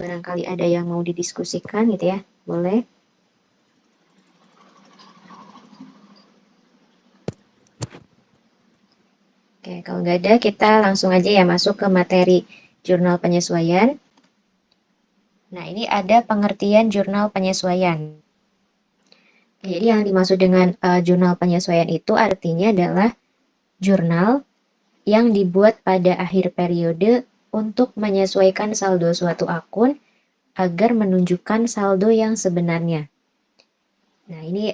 Barangkali ada yang mau didiskusikan gitu ya, boleh. Oke, kalau nggak ada kita langsung aja ya masuk ke materi jurnal penyesuaian. Nah, ini ada pengertian jurnal penyesuaian. Jadi yang dimaksud dengan jurnal penyesuaian itu artinya adalah jurnal yang dibuat pada akhir periode untuk menyesuaikan saldo suatu akun agar menunjukkan saldo yang sebenarnya. Nah, ini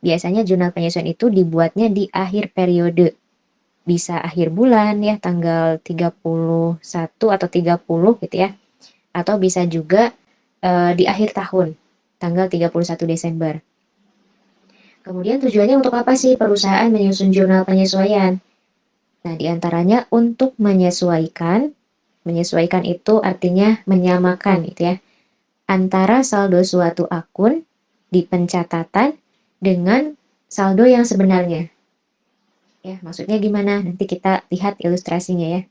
biasanya jurnal penyesuaian itu dibuatnya di akhir periode. Bisa akhir bulan ya, tanggal 31 atau 30 gitu ya. Atau bisa juga di akhir tahun, tanggal 31 Desember. Kemudian tujuannya untuk apa sih perusahaan menyusun jurnal penyesuaian? Nah, diantaranya untuk menyesuaikan itu artinya menyamakan gitu ya, antara saldo suatu akun di pencatatan dengan saldo yang sebenarnya. Ya, maksudnya gimana? Nanti kita lihat ilustrasinya ya.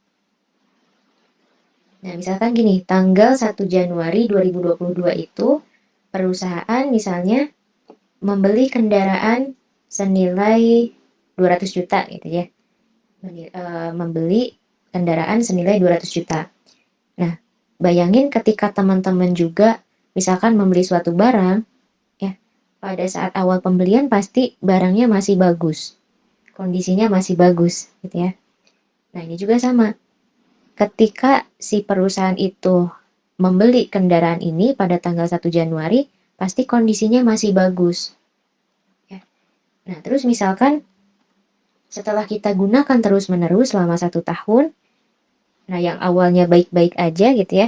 Nah, misalkan gini, tanggal 1 Januari 2022 itu perusahaan misalnya membeli kendaraan senilai 200 juta gitu ya. Membeli kendaraan senilai 200 juta. Nah, bayangin ketika teman-teman juga misalkan membeli suatu barang ya, pada saat awal pembelian pasti barangnya masih bagus. Kondisinya masih bagus gitu ya. Nah, ini juga sama. Ketika si perusahaan itu membeli kendaraan ini pada tanggal 1 Januari, pasti kondisinya masih bagus. Ya. Nah, terus misalkan setelah kita gunakan terus-menerus selama 1 tahun, nah yang awalnya baik-baik aja gitu ya,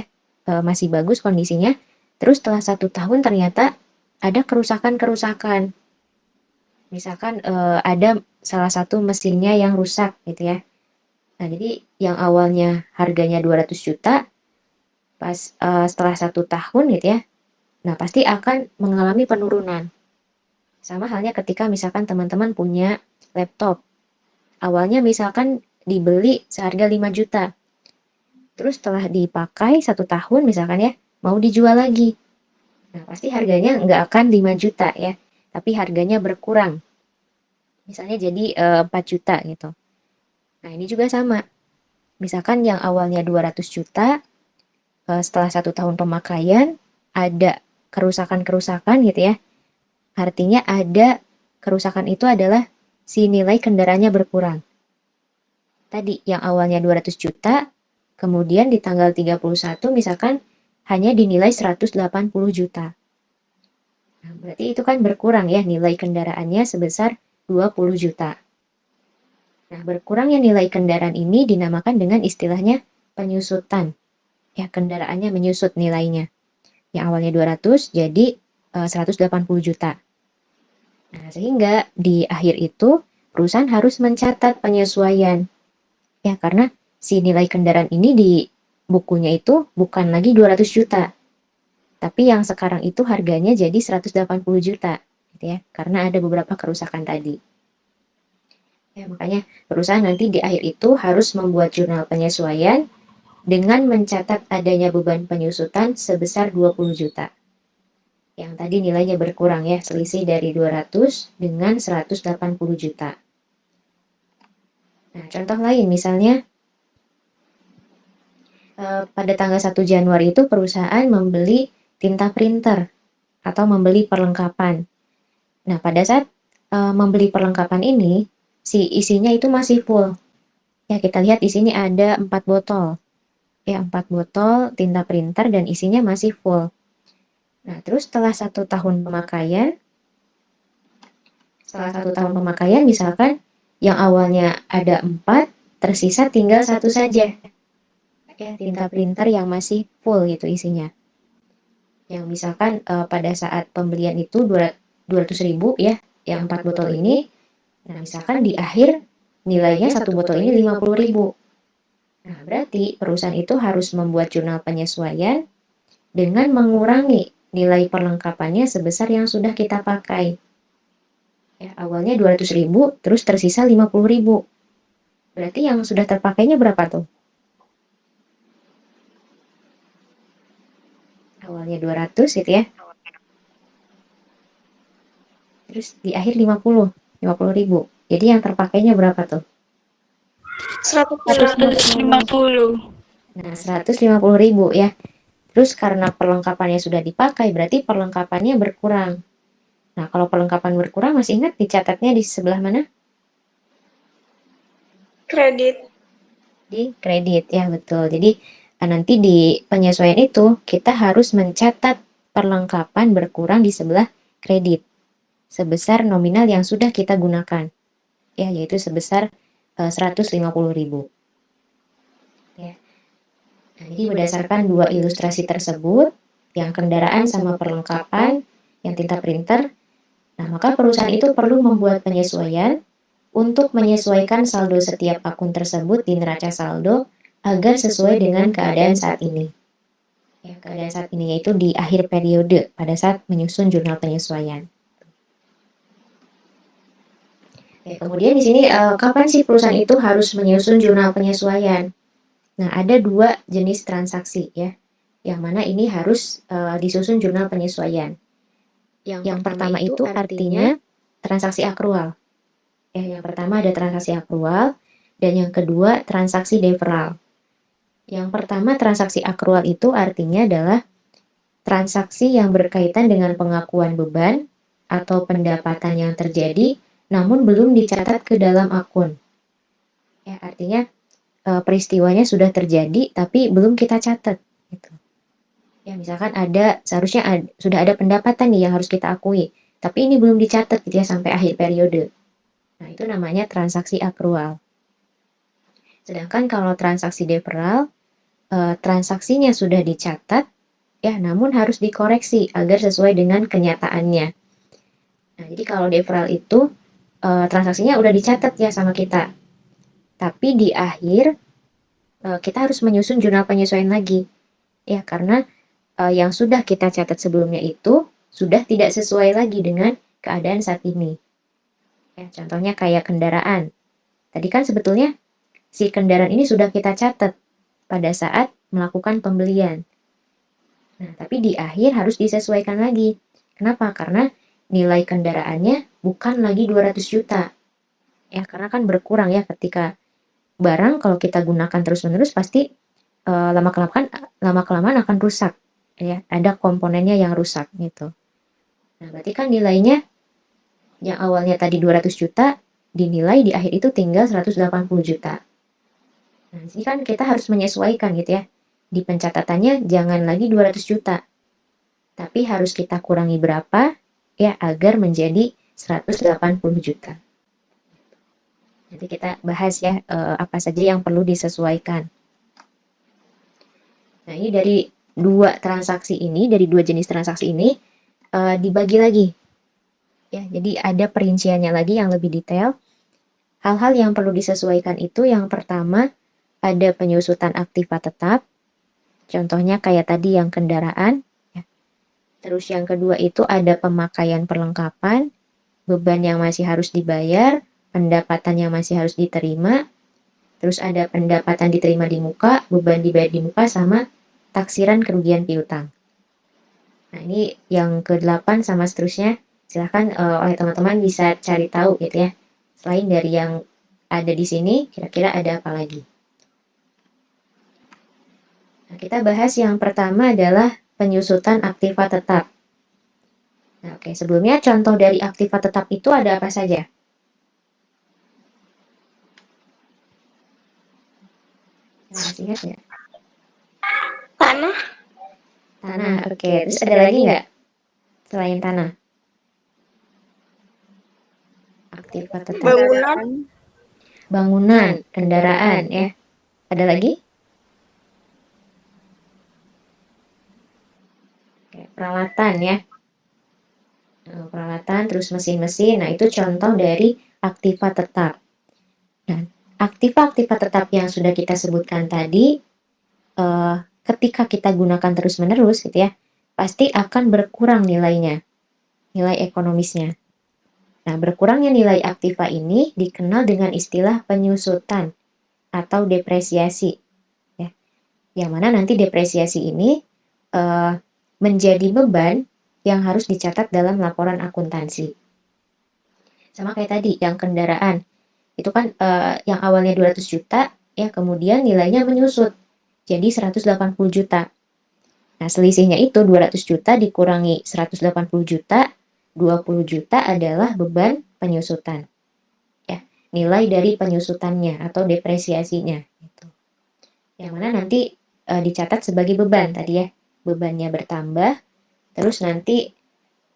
masih bagus kondisinya, terus setelah 1 tahun ternyata ada kerusakan-kerusakan. Misalkan ada salah satu mesinnya yang rusak gitu ya. Nah, jadi yang awalnya harganya 200 juta, pas setelah 1 tahun gitu ya, nah pasti akan mengalami penurunan. Sama halnya ketika misalkan teman-teman punya laptop. Awalnya misalkan dibeli seharga 5 juta. Terus setelah dipakai 1 tahun misalkan ya, mau dijual lagi. Nah, pasti harganya nggak akan 5 juta ya, tapi harganya berkurang. Misalnya jadi 4 juta gitu. Nah, ini juga sama. Misalkan yang awalnya 200 juta, setelah 1 tahun pemakaian, ada kerusakan-kerusakan gitu ya. Artinya ada kerusakan itu adalah si nilai kendaraannya berkurang. Tadi yang awalnya 200 juta, kemudian di tanggal 31 misalkan hanya dinilai 180 juta. Nah, berarti itu kan berkurang ya nilai kendaraannya sebesar 20 juta. Nah, berkurangnya nilai kendaraan ini dinamakan dengan istilahnya penyusutan. Ya, kendaraannya menyusut nilainya. Yang awalnya 200 jadi 180 juta. Nah, sehingga di akhir itu perusahaan harus mencatat penyesuaian. Ya, karena si nilai kendaraan ini di bukunya itu bukan lagi 200 juta. Tapi yang sekarang itu harganya jadi 180 juta. Gitu ya, karena ada beberapa kerusakan tadi. Ya, makanya perusahaan nanti di akhir itu harus membuat jurnal penyesuaian dengan mencatat adanya beban penyusutan sebesar 20 juta. Yang tadi nilainya berkurang ya, selisih dari 200 dengan 180 juta. Nah, contoh lain misalnya pada tanggal 1 Januari itu perusahaan membeli tinta printer atau membeli perlengkapan. Nah, pada saat membeli perlengkapan ini, si isinya itu masih full. Ya, kita lihat di sini ada 4 botol. Ya, 4 botol tinta printer dan isinya masih full. Nah, terus setelah 1 tahun pemakaian misalkan yang awalnya ada 4, tersisa tinggal 1 saja. Ya, tinta printer yang masih full gitu isinya. Yang misalkan pada saat pembelian itu 200.000 ya, yang 4 botol ini. Nah, misalkan di akhir nilainya 1 botol ini 50.000. Nah, berarti perusahaan itu harus membuat jurnal penyesuaian dengan mengurangi nilai perlengkapannya sebesar yang sudah kita pakai. Ya, awalnya 200.000, terus tersisa 50.000. Berarti yang sudah terpakainya berapa tuh? Awalnya 200 gitu ya. Terus di akhir 50.000. Jadi yang terpakainya berapa tuh? 150. Nah, 150.000 ya. Terus karena perlengkapannya sudah dipakai, berarti perlengkapannya berkurang. Nah, kalau perlengkapan berkurang, masih ingat dicatatnya di sebelah mana? Kredit. Di kredit, ya betul. Jadi nanti di penyesuaian itu kita harus mencatat perlengkapan berkurang di sebelah kredit sebesar nominal yang sudah kita gunakan, ya, yaitu sebesar 150.000. Ya. Nah, jadi berdasarkan dua ilustrasi tersebut, yang kendaraan sama perlengkapan, yang tinta printer, nah maka perusahaan itu perlu membuat penyesuaian untuk menyesuaikan saldo setiap akun tersebut di neraca saldo agar sesuai dengan keadaan saat ini. Ya, keadaan saat ini yaitu di akhir periode pada saat menyusun jurnal penyesuaian. Ya, kemudian di sini kapan sih perusahaan itu harus menyusun jurnal penyesuaian? Nah, ada dua jenis transaksi ya, yang mana ini harus disusun jurnal penyesuaian. Yang pertama itu artinya transaksi akrual. Ya, yang pertama ada transaksi akrual dan yang kedua transaksi deferral. Yang pertama transaksi akrual itu artinya adalah transaksi yang berkaitan dengan pengakuan beban atau pendapatan yang terjadi namun belum dicatat ke dalam akun. Ya, artinya peristiwanya sudah terjadi tapi belum kita catat gitu. Ya, misalkan seharusnya sudah ada pendapatan nih yang harus kita akui, tapi ini belum dicatat gitu ya sampai akhir periode. Nah, itu namanya transaksi akrual. Sedangkan kalau transaksi deferral, transaksinya sudah dicatat ya, namun harus dikoreksi agar sesuai dengan kenyataannya. Nah, jadi kalau deferral itu transaksinya udah dicatat ya sama kita, tapi di akhir kita harus menyusun jurnal penyesuaian lagi ya, karena yang sudah kita catat sebelumnya itu sudah tidak sesuai lagi dengan keadaan saat ini. Ya, contohnya kayak kendaraan. Tadi kan sebetulnya si kendaraan ini sudah kita catat pada saat melakukan pembelian. Nah, tapi di akhir harus disesuaikan lagi. Kenapa? Karena nilai kendaraannya bukan lagi 200 juta. Ya, karena kan berkurang ya ketika barang kalau kita gunakan terus-menerus pasti lama-kelamaan akan rusak. Ya, ada komponennya yang rusak gitu. Nah, berarti kan nilainya yang awalnya tadi 200 juta dinilai di akhir itu tinggal 180 juta. Nah, ini kan kita harus menyesuaikan gitu ya. Di pencatatannya jangan lagi 200 juta. Tapi harus kita kurangi berapa ya agar menjadi 180 juta. Nanti kita bahas ya apa saja yang perlu disesuaikan. Nah, ini dari dua jenis transaksi ini dibagi lagi. Ya, jadi ada perinciannya lagi yang lebih detail. Hal-hal yang perlu disesuaikan itu yang pertama ada penyusutan aktiva tetap. Contohnya kayak tadi yang kendaraan. Ya. Terus yang kedua itu ada pemakaian perlengkapan, beban yang masih harus dibayar, pendapatan yang masih harus diterima, terus ada pendapatan diterima di muka, beban dibayar di muka, sama taksiran kerugian piutang. Nah, ini yang ke-8 sama seterusnya. Silahkan oleh teman-teman bisa cari tahu gitu ya. Selain dari yang ada di sini, kira-kira ada apa lagi? Nah, kita bahas yang pertama adalah penyusutan aktiva tetap. Nah, oke, sebelumnya contoh dari aktiva tetap itu ada apa saja? Masih ingat nggak? Tanah. Tanah, oke. Terus ada lagi nggak selain tanah? Aktiva tetap. Bangunan. Bangunan, kendaraan ya. Ada lagi? Oke, peralatan ya. Peralatan, terus mesin-mesin. Nah, itu contoh dari aktiva tetap. Nah, aktiva-aktiva tetap yang sudah kita sebutkan tadi, ketika kita gunakan terus-menerus gitu ya, pasti akan berkurang nilainya, nilai ekonomisnya. Nah, berkurangnya nilai aktiva ini dikenal dengan istilah penyusutan atau depresiasi. Ya. Yang mana nanti depresiasi ini menjadi beban yang harus dicatat dalam laporan akuntansi. Sama kayak tadi yang kendaraan, itu kan yang awalnya 200 juta ya kemudian nilainya menyusut jadi 180 juta. Nah, selisihnya itu 200 juta dikurangi 180 juta, 20 juta adalah beban penyusutan. Ya, nilai dari penyusutannya atau depresiasinya gitu. Yang mana nanti dicatat sebagai beban tadi ya. Bebannya bertambah, terus nanti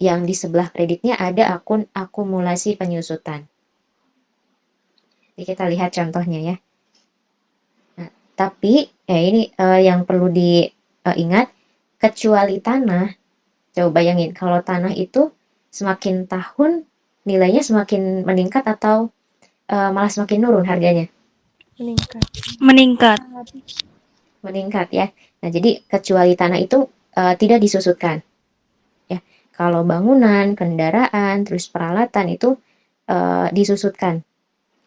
yang di sebelah kreditnya ada akun akumulasi penyusutan. Jadi kita lihat contohnya ya. Nah, tapi ini yang perlu diingat, kecuali tanah. Coba bayangin kalau tanah itu semakin tahun nilainya semakin meningkat atau malah semakin turun harganya? Meningkat. Meningkat. Meningkat ya. Nah, jadi kecuali tanah itu tidak disusutkan. Ya, kalau bangunan, kendaraan, terus peralatan itu disusutkan.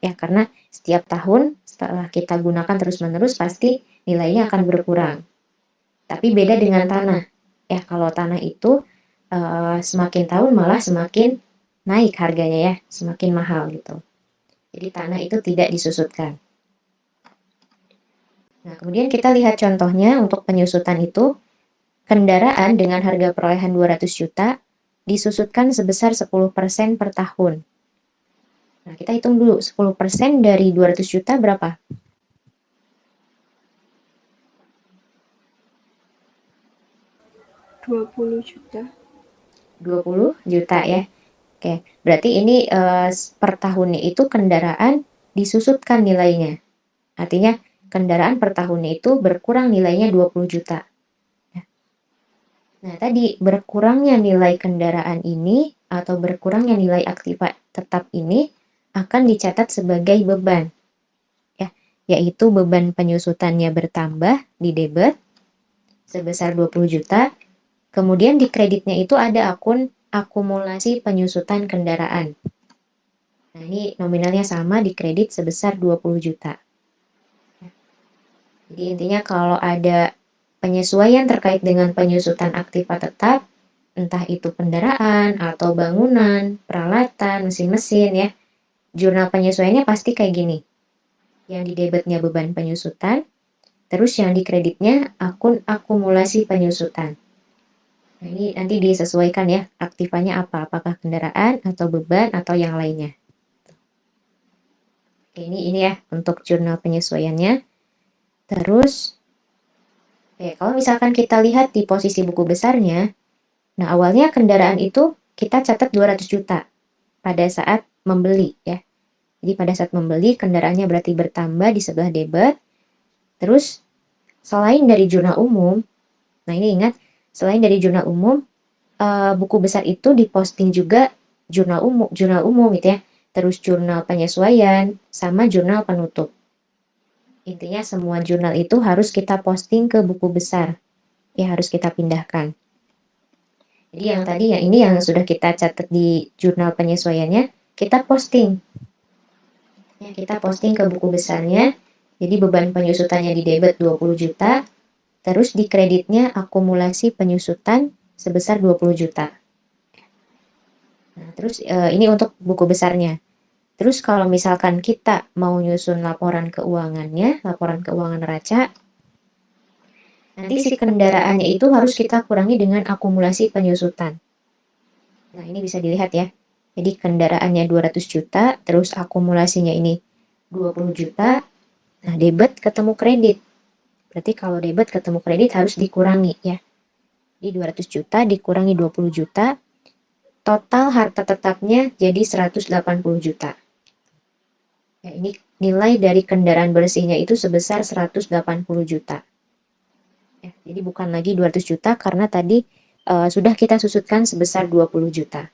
Ya, karena setiap tahun setelah kita gunakan terus-menerus pasti nilainya akan berkurang. Tapi beda dengan tanah. Ya, kalau tanah itu semakin tahun malah semakin naik harganya ya, semakin mahal gitu. Jadi tanah itu tidak disusutkan. Nah, kemudian kita lihat contohnya untuk penyusutan itu, kendaraan dengan harga perolehan 200 juta disusutkan sebesar 10% per tahun. Nah, kita hitung dulu 10% dari 200 juta berapa? 20 juta. 20 juta ya. Oke, berarti ini per tahunnya itu kendaraan disusutkan nilainya. Artinya kendaraan per tahunnya itu berkurang nilainya 20 juta. Nah, tadi berkurangnya nilai kendaraan ini atau berkurangnya nilai aktiva tetap ini akan dicatat sebagai beban. Ya, yaitu beban penyusutannya bertambah di debit sebesar 20 juta. Kemudian di kreditnya itu ada akun akumulasi penyusutan kendaraan. Nah, ini nominalnya sama di kredit sebesar 20 juta. Jadi intinya kalau ada penyesuaian terkait dengan penyusutan aktiva tetap, entah itu kendaraan atau bangunan, peralatan, mesin-mesin ya, jurnal penyesuaiannya pasti kayak gini. Yang di debitnya beban penyusutan, terus yang di kreditnya akun akumulasi penyusutan. Nah, ini nanti disesuaikan ya, aktivanya apa, apakah kendaraan atau beban atau yang lainnya. Oke, ini ya untuk jurnal penyesuaiannya. Terus, kalau misalkan kita lihat di posisi buku besarnya, nah awalnya kendaraan itu kita catat 200 juta pada saat membeli ya. Jadi pada saat membeli kendaraannya berarti bertambah di sebelah debit. Terus selain dari jurnal umum, nah ini ingat, selain dari jurnal umum, buku besar itu diposting juga jurnal umum gitu ya. Terus jurnal penyesuaian sama jurnal penutup. Intinya semua jurnal itu harus kita posting ke buku besar. Ya harus kita pindahkan. Jadi yang tadi yang ini yang sudah kita catat di jurnal penyesuaiannya, kita posting. Ya, kita posting ke buku besarnya. Jadi beban penyusutannya di debit 20 juta, terus di kreditnya akumulasi penyusutan sebesar 20 juta. Nah, terus ini untuk buku besarnya. Terus kalau misalkan kita mau nyusun laporan keuangannya, laporan keuangan neraca, nanti si kendaraannya itu harus kita kurangi dengan akumulasi penyusutan. Nah, ini bisa dilihat ya. Jadi kendaraannya 200 juta, terus akumulasinya ini 20 juta. Nah, debit ketemu kredit. Berarti kalau debit ketemu kredit harus dikurangi ya. Jadi 200 juta dikurangi 20 juta, total harta tetapnya jadi 180 juta. Ya, ini nilai dari kendaraan bersihnya itu sebesar 180 juta. Ya, jadi bukan lagi 200 juta karena tadi sudah kita susutkan sebesar 20 juta.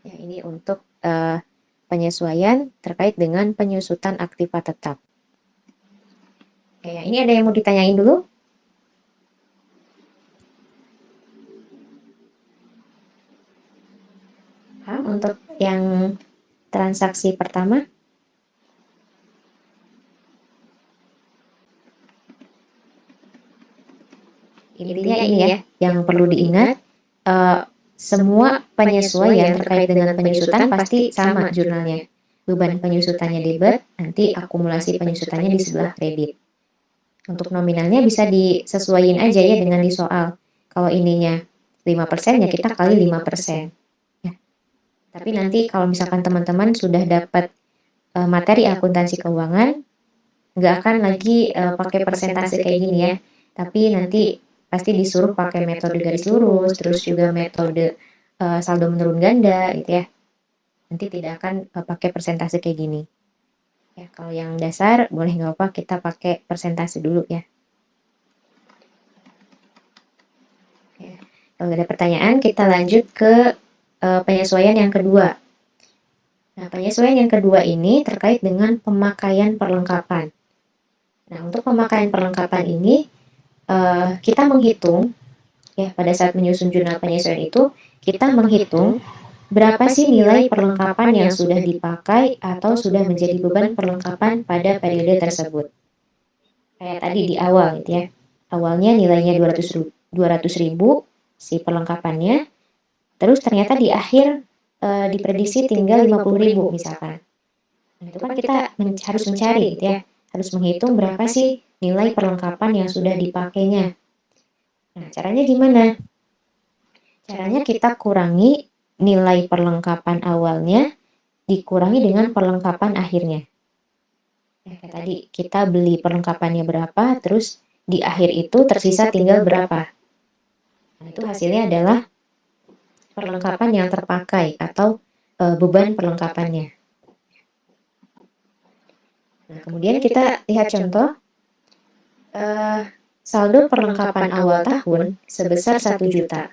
Ya, ini untuk penyesuaian terkait dengan penyusutan aktiva tetap. Oke, ya, ini ada yang mau ditanyain dulu? Untuk yang transaksi pertama? Intinya ini ya, yang perlu diingat, eee, semua penyesuaian terkait dengan penyusutan pasti sama jurnalnya. Beban penyusutannya debit, nanti akumulasi penyusutannya di sebelah kredit. Untuk nominalnya bisa disesuaiin aja ya dengan di soal. Kalau ininya 5% ya kita kali 5%. Ya. Tapi nanti kalau misalkan teman-teman sudah dapat materi akuntansi keuangan, nggak akan lagi pakai persentase kayak gini ya. Tapi nanti pasti disuruh pakai metode garis lurus, terus juga metode saldo menurun ganda gitu ya. Nanti tidak akan pakai persentase kayak gini. Ya, kalau yang dasar boleh nggak apa kita pakai persentase dulu ya. Ya. Kalau nggak ada pertanyaan, kita lanjut ke penyesuaian yang kedua. Nah, penyesuaian yang kedua ini terkait dengan pemakaian perlengkapan. Nah, untuk pemakaian perlengkapan ini, kita menghitung, ya pada saat menyusun jurnal penyesuaian itu, kita menghitung berapa sih nilai perlengkapan yang sudah dipakai atau sudah menjadi beban perlengkapan pada periode tersebut. Kayak tadi di awal gitu ya, awalnya nilainya 200 ribu si perlengkapannya, terus ternyata di akhir diprediksi tinggal 50 ribu misalkan. Nah, itu kan kita harus mencari gitu ya, harus menghitung berapa sih nilai perlengkapan yang sudah dipakainya. Nah, caranya gimana? Caranya kita kurangi nilai perlengkapan awalnya dikurangi dengan perlengkapan akhirnya. Ya, kayak tadi kita beli perlengkapannya berapa, terus di akhir itu tersisa tinggal berapa. Nah, itu hasilnya adalah perlengkapan yang terpakai atau beban perlengkapannya. Nah, kemudian kita lihat contoh saldo perlengkapan awal tahun sebesar 1 juta.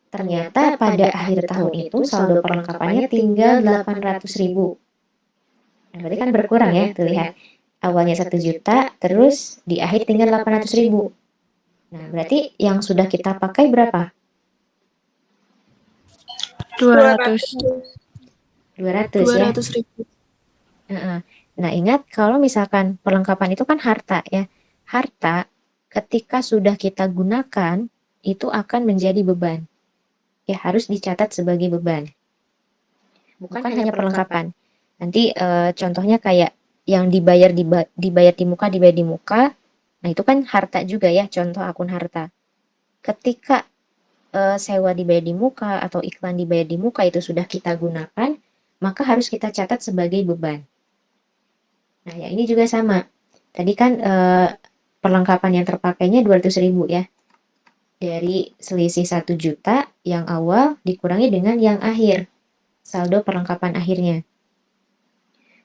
Ternyata pada akhir tahun itu saldo perlengkapannya tinggal 800 ribu. Nah, berarti kan berkurang ya, tuh lihat. Awalnya 1 juta, terus di akhir tinggal 800 ribu. Nah, berarti yang sudah kita pakai berapa? 200. 200 ya. 200 ribu. Nah, ingat kalau misalkan perlengkapan itu kan harta ya. Harta ketika sudah kita gunakan itu akan menjadi beban. Ya, harus dicatat sebagai beban. Bukan hanya perlengkapan. Nanti contohnya kayak yang dibayar di muka. Nah, itu kan harta juga ya, contoh akun harta. Ketika sewa dibayar di muka atau iklan dibayar di muka itu sudah kita gunakan, maka harus kita catat sebagai beban. Nah, ya ini juga sama. Tadi kan perlengkapan yang terpakainya 200 ribu ya. Dari selisih 1 juta yang awal dikurangi dengan yang akhir. Saldo perlengkapan akhirnya.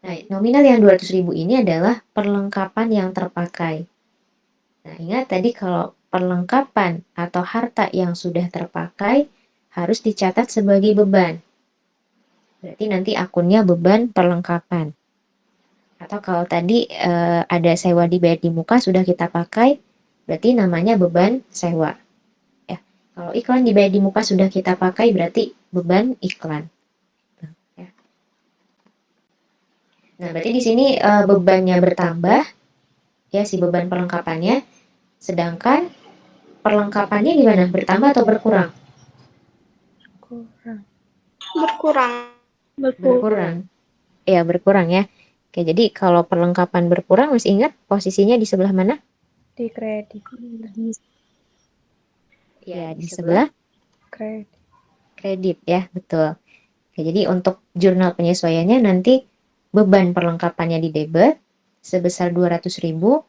Nah, nominal yang 200 ribu ini adalah perlengkapan yang terpakai. Nah, ingat tadi kalau perlengkapan atau harta yang sudah terpakai harus dicatat sebagai beban. Berarti nanti akunnya beban perlengkapan. Atau kalau tadi ada sewa dibayar di muka sudah kita pakai, berarti namanya beban sewa. Ya, kalau iklan dibayar di muka sudah kita pakai berarti beban iklan. Ya. Nah, berarti di sini bebannya bertambah, ya si beban perlengkapannya, sedangkan perlengkapannya gimana? Bertambah atau berkurang? Berkurang. Ya, berkurang ya. Oke, jadi kalau perlengkapan berkurang, masih ingat posisinya di sebelah mana? Di kredit. Ya, di sebelah Kredit. kredit ya, betul. Oke, jadi untuk jurnal penyesuaiannya nanti beban perlengkapannya di debit sebesar 200 ribu,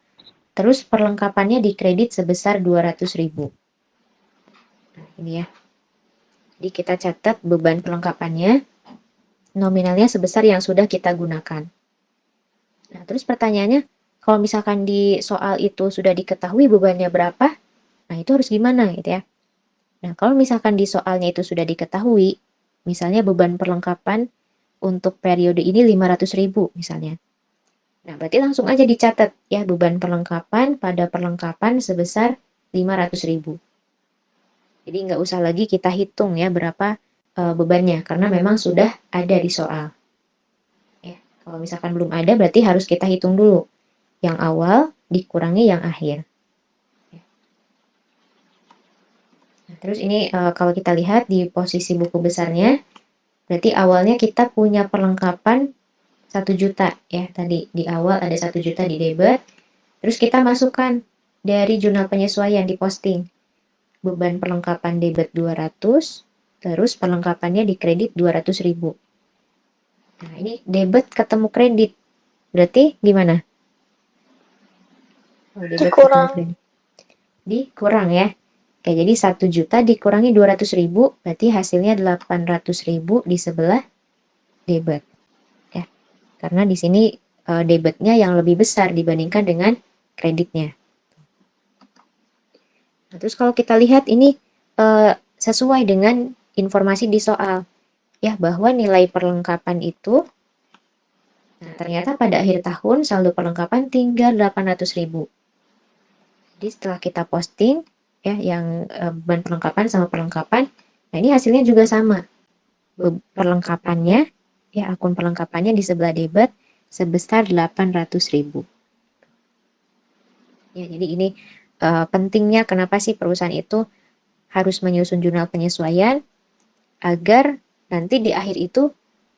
terus perlengkapannya di kredit sebesar 200 ribu. Nah, ini ya. Jadi kita catat beban perlengkapannya, nominalnya sebesar yang sudah kita gunakan. Nah, terus pertanyaannya, kalau misalkan di soal itu sudah diketahui bebannya berapa, nah itu harus gimana gitu ya. Nah, kalau misalkan di soalnya itu sudah diketahui, misalnya beban perlengkapan untuk periode ini 500 ribu misalnya. Nah, berarti langsung aja dicatat ya beban perlengkapan pada perlengkapan sebesar 500 ribu. Jadi nggak usah lagi kita hitung ya berapa bebannya, karena memang sudah ada di soal. Ya, kalau misalkan belum ada berarti harus kita hitung dulu. Yang awal dikurangi yang akhir. Terus ini kalau kita lihat di posisi buku besarnya, berarti awalnya kita punya perlengkapan 1 juta ya, tadi di awal ada 1 juta di debit, terus kita masukkan dari jurnal penyesuaian di posting. Beban perlengkapan debit 200, terus perlengkapannya di kredit 200.000. Nah, ini debit ketemu kredit. Berarti gimana? Kalau debit ketemu kredit. Dikurang ya. Oke, jadi 1 juta dikurangi 200.000, berarti hasilnya 800.000 di sebelah debit. Ya. Karena di sini debitnya yang lebih besar dibandingkan dengan kreditnya. Nah, terus kalau kita lihat ini sesuai dengan informasi di soal ya, bahwa nilai perlengkapan itu, nah ternyata pada akhir tahun saldo perlengkapan tinggal 800.000. Jadi setelah kita posting ya yang beban perlengkapan sama perlengkapan, nah ini hasilnya juga sama. Perlengkapannya ya, akun perlengkapannya di sebelah debit sebesar 800.000. Ya, jadi ini pentingnya kenapa sih perusahaan itu harus menyusun jurnal penyesuaian agar nanti di akhir itu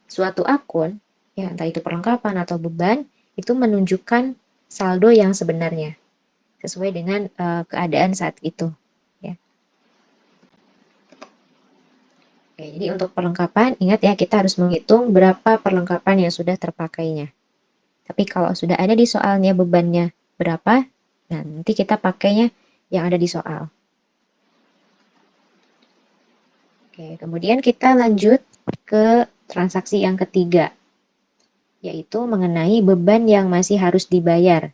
suatu akun ya, entah itu perlengkapan atau beban, itu menunjukkan saldo yang sebenarnya sesuai dengan keadaan saat itu ya. Oke, jadi untuk perlengkapan ingat ya, kita harus menghitung berapa perlengkapan yang sudah terpakainya. Tapi kalau sudah ada di soalnya bebannya berapa, nah nanti kita pakainya yang ada di soal. Oke, kemudian kita lanjut ke transaksi yang ketiga, yaitu mengenai beban yang masih harus dibayar.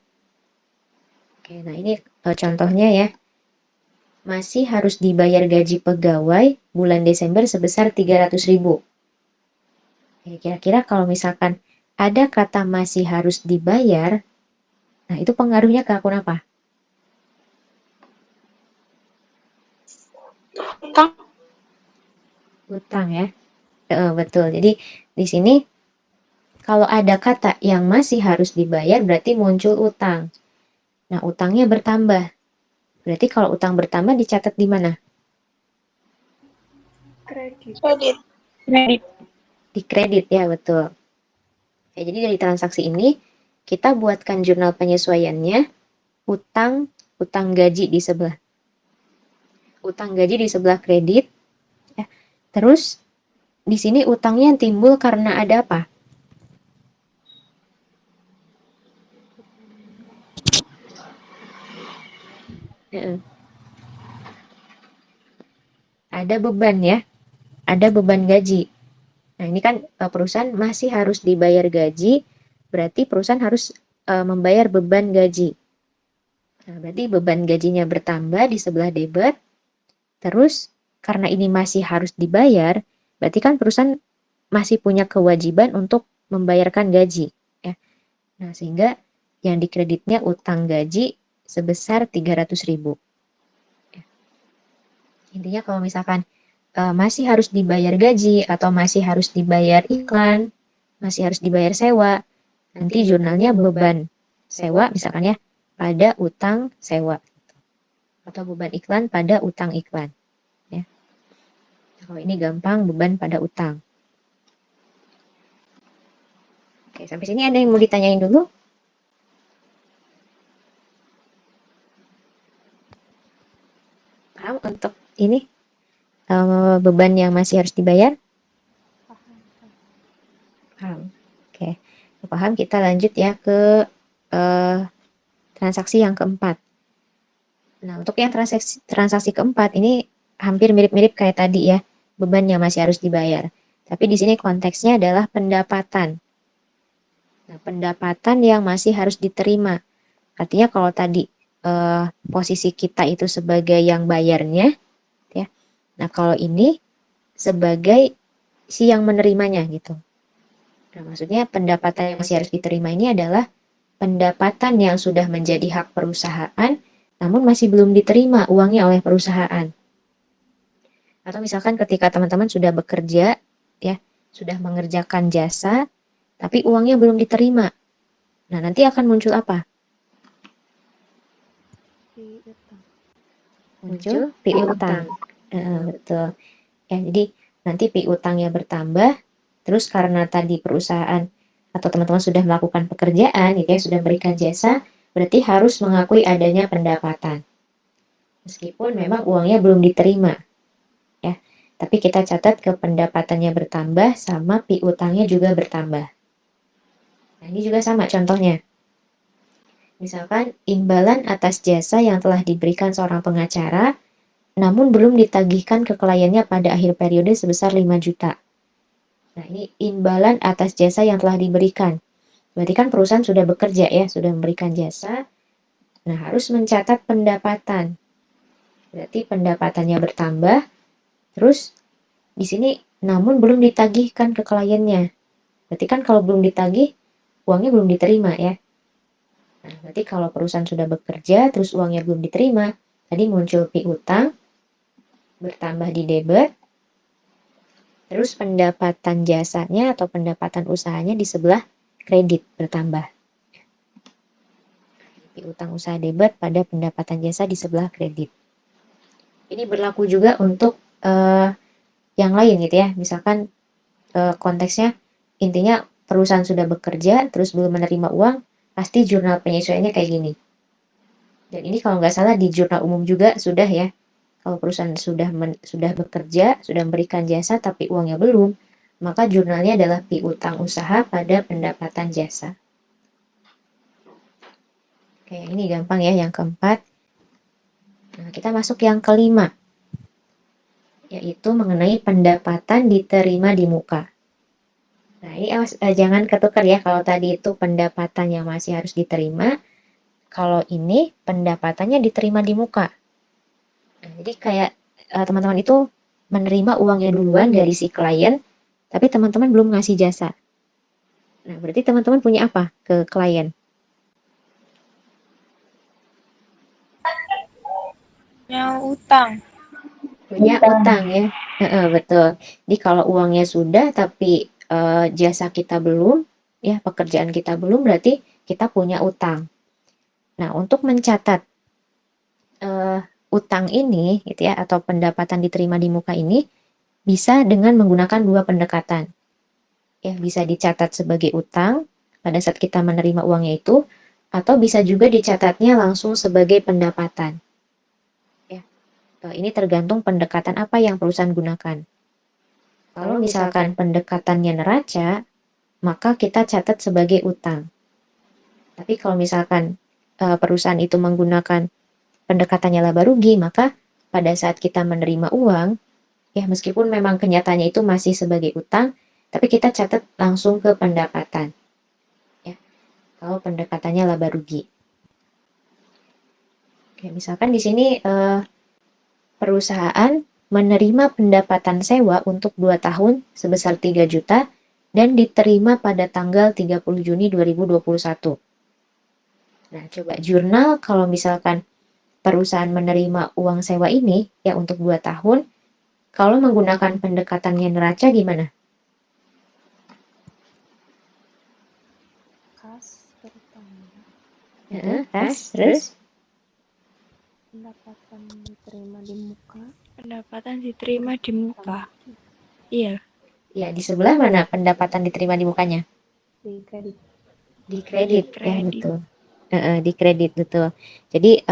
Oke, nah ini contohnya ya. Masih harus dibayar gaji pegawai bulan Desember sebesar 300.000. Kira-kira kalau misalkan ada kata masih harus dibayar, nah itu pengaruhnya ke akun apa? Utang ya. Betul. Jadi di sini kalau ada kata yang masih harus dibayar berarti muncul utang. Nah, utangnya bertambah. Berarti kalau utang bertambah dicatat di mana? Kredit. Di kredit ya, betul. Ya, jadi dari transaksi ini kita buatkan jurnal penyesuaiannya utang gaji di sebelah. Utang gaji di sebelah kredit. Ya. Terus di sini utangnya timbul karena ada apa? Ada beban ya, ada beban gaji. Nah ini kan perusahaan masih harus dibayar gaji, berarti perusahaan harus membayar beban gaji. Nah berarti beban gajinya bertambah di sebelah debit, terus karena ini masih harus dibayar, berarti kan perusahaan masih punya kewajiban untuk membayarkan gaji. Ya. Nah sehingga yang dikreditnya utang gaji sebesar 300.000. Intinya kalau misalkan masih harus dibayar gaji atau masih harus dibayar iklan, masih harus dibayar sewa, nanti jurnalnya beban sewa misalkan ya pada utang sewa atau beban iklan pada utang iklan. Ya. Kalau ini gampang beban pada utang. Oke, sampai sini ada yang mau ditanyain dulu? Paham untuk ini beban yang masih harus dibayar? Paham. Oke, paham. Kita lanjut ya ke transaksi yang keempat. Nah, untuk yang transaksi keempat ini hampir mirip-mirip kayak tadi ya, beban yang masih harus dibayar. Tapi di sini konteksnya adalah pendapatan. Nah, pendapatan yang masih harus diterima. Artinya kalau tadi posisi kita itu sebagai yang bayarnya, ya. Nah, kalau ini sebagai si yang menerimanya gitu. Nah, maksudnya pendapatan yang masih harus diterima ini adalah pendapatan yang sudah menjadi hak perusahaan, namun masih belum diterima uangnya oleh perusahaan. Atau misalkan ketika teman-teman sudah bekerja, ya, sudah mengerjakan jasa, tapi uangnya belum diterima. Nah, nanti akan muncul apa? Muncul piutang. Betul. Ya, jadi nanti piutangnya bertambah, terus karena tadi perusahaan atau teman-teman sudah melakukan pekerjaan gitu ya, sudah memberikan jasa, berarti harus mengakui adanya pendapatan. Meskipun memang uangnya belum diterima, ya. Tapi kita catat ke pendapatannya bertambah sama piutangnya juga bertambah. Nah, ini juga sama contohnya. Misalkan imbalan atas jasa yang telah diberikan seorang pengacara, namun belum ditagihkan ke kliennya pada akhir periode sebesar 5 juta. Nah, ini imbalan atas jasa yang telah diberikan. Berarti kan perusahaan sudah bekerja ya, sudah memberikan jasa. Nah, harus mencatat pendapatan. Berarti pendapatannya bertambah, terus di sini namun belum ditagihkan ke kliennya. Berarti kan kalau belum ditagih, uangnya belum diterima ya. Nah, berarti kalau perusahaan sudah bekerja, terus uangnya belum diterima, tadi muncul piutang, bertambah di debit, terus pendapatan jasanya atau pendapatan usahanya di sebelah kredit bertambah. Piutang usaha debit pada pendapatan jasa di sebelah kredit. Ini berlaku juga untuk yang lain gitu ya. Misalkan konteksnya intinya perusahaan sudah bekerja terus belum menerima uang, pasti jurnal penyesuaiannya kayak gini. Dan ini kalau nggak salah di jurnal umum juga sudah ya. Kalau perusahaan sudah bekerja, sudah memberikan jasa tapi uangnya belum, maka jurnalnya adalah piutang usaha pada pendapatan jasa. Kayak ini gampang ya yang keempat. Nah, kita masuk yang kelima, yaitu mengenai pendapatan diterima di muka. Nah, ini jangan ketukar ya, kalau tadi itu pendapatannya masih harus diterima, kalau ini pendapatannya diterima di muka. Nah, jadi kayak teman-teman itu menerima uangnya duluan dari si klien, tapi teman-teman belum ngasih jasa. Nah, berarti teman-teman punya apa ke klien? Yang utang. Punya utang ya. Betul. Jadi kalau uangnya sudah tapi jasa kita belum, ya pekerjaan kita belum, berarti kita punya utang. Nah, untuk mencatat utang ini gitu ya atau pendapatan diterima di muka ini bisa dengan menggunakan dua pendekatan. Ya, bisa dicatat sebagai utang pada saat kita menerima uangnya itu, atau bisa juga dicatatnya langsung sebagai pendapatan. Ya, ini tergantung pendekatan apa yang perusahaan gunakan. Kalau misalkan pendekatannya neraca, maka kita catat sebagai utang. Tapi kalau misalkan perusahaan itu menggunakan pendekatannya laba rugi, maka pada saat kita menerima uang, ya meskipun memang kenyataannya itu masih sebagai utang, tapi kita catat langsung ke pendapatan. Ya, kalau pendekatannya laba rugi. Oke, misalkan di sini perusahaan menerima pendapatan sewa untuk 2 tahun sebesar 3 juta dan diterima pada tanggal 30 Juni 2021. Nah, coba jurnal kalau misalkan perusahaan menerima uang sewa ini ya untuk 2 tahun, kalau menggunakan pendekatannya neraca gimana? Kas bertambah. Kas, terus? Pendapatan diterima di muka. Pendapatan diterima di muka. Iya. Ya, di sebelah mana pendapatan diterima di mukanya? Di kredit. Di kredit, ya betul. Di kredit, betul. Jadi,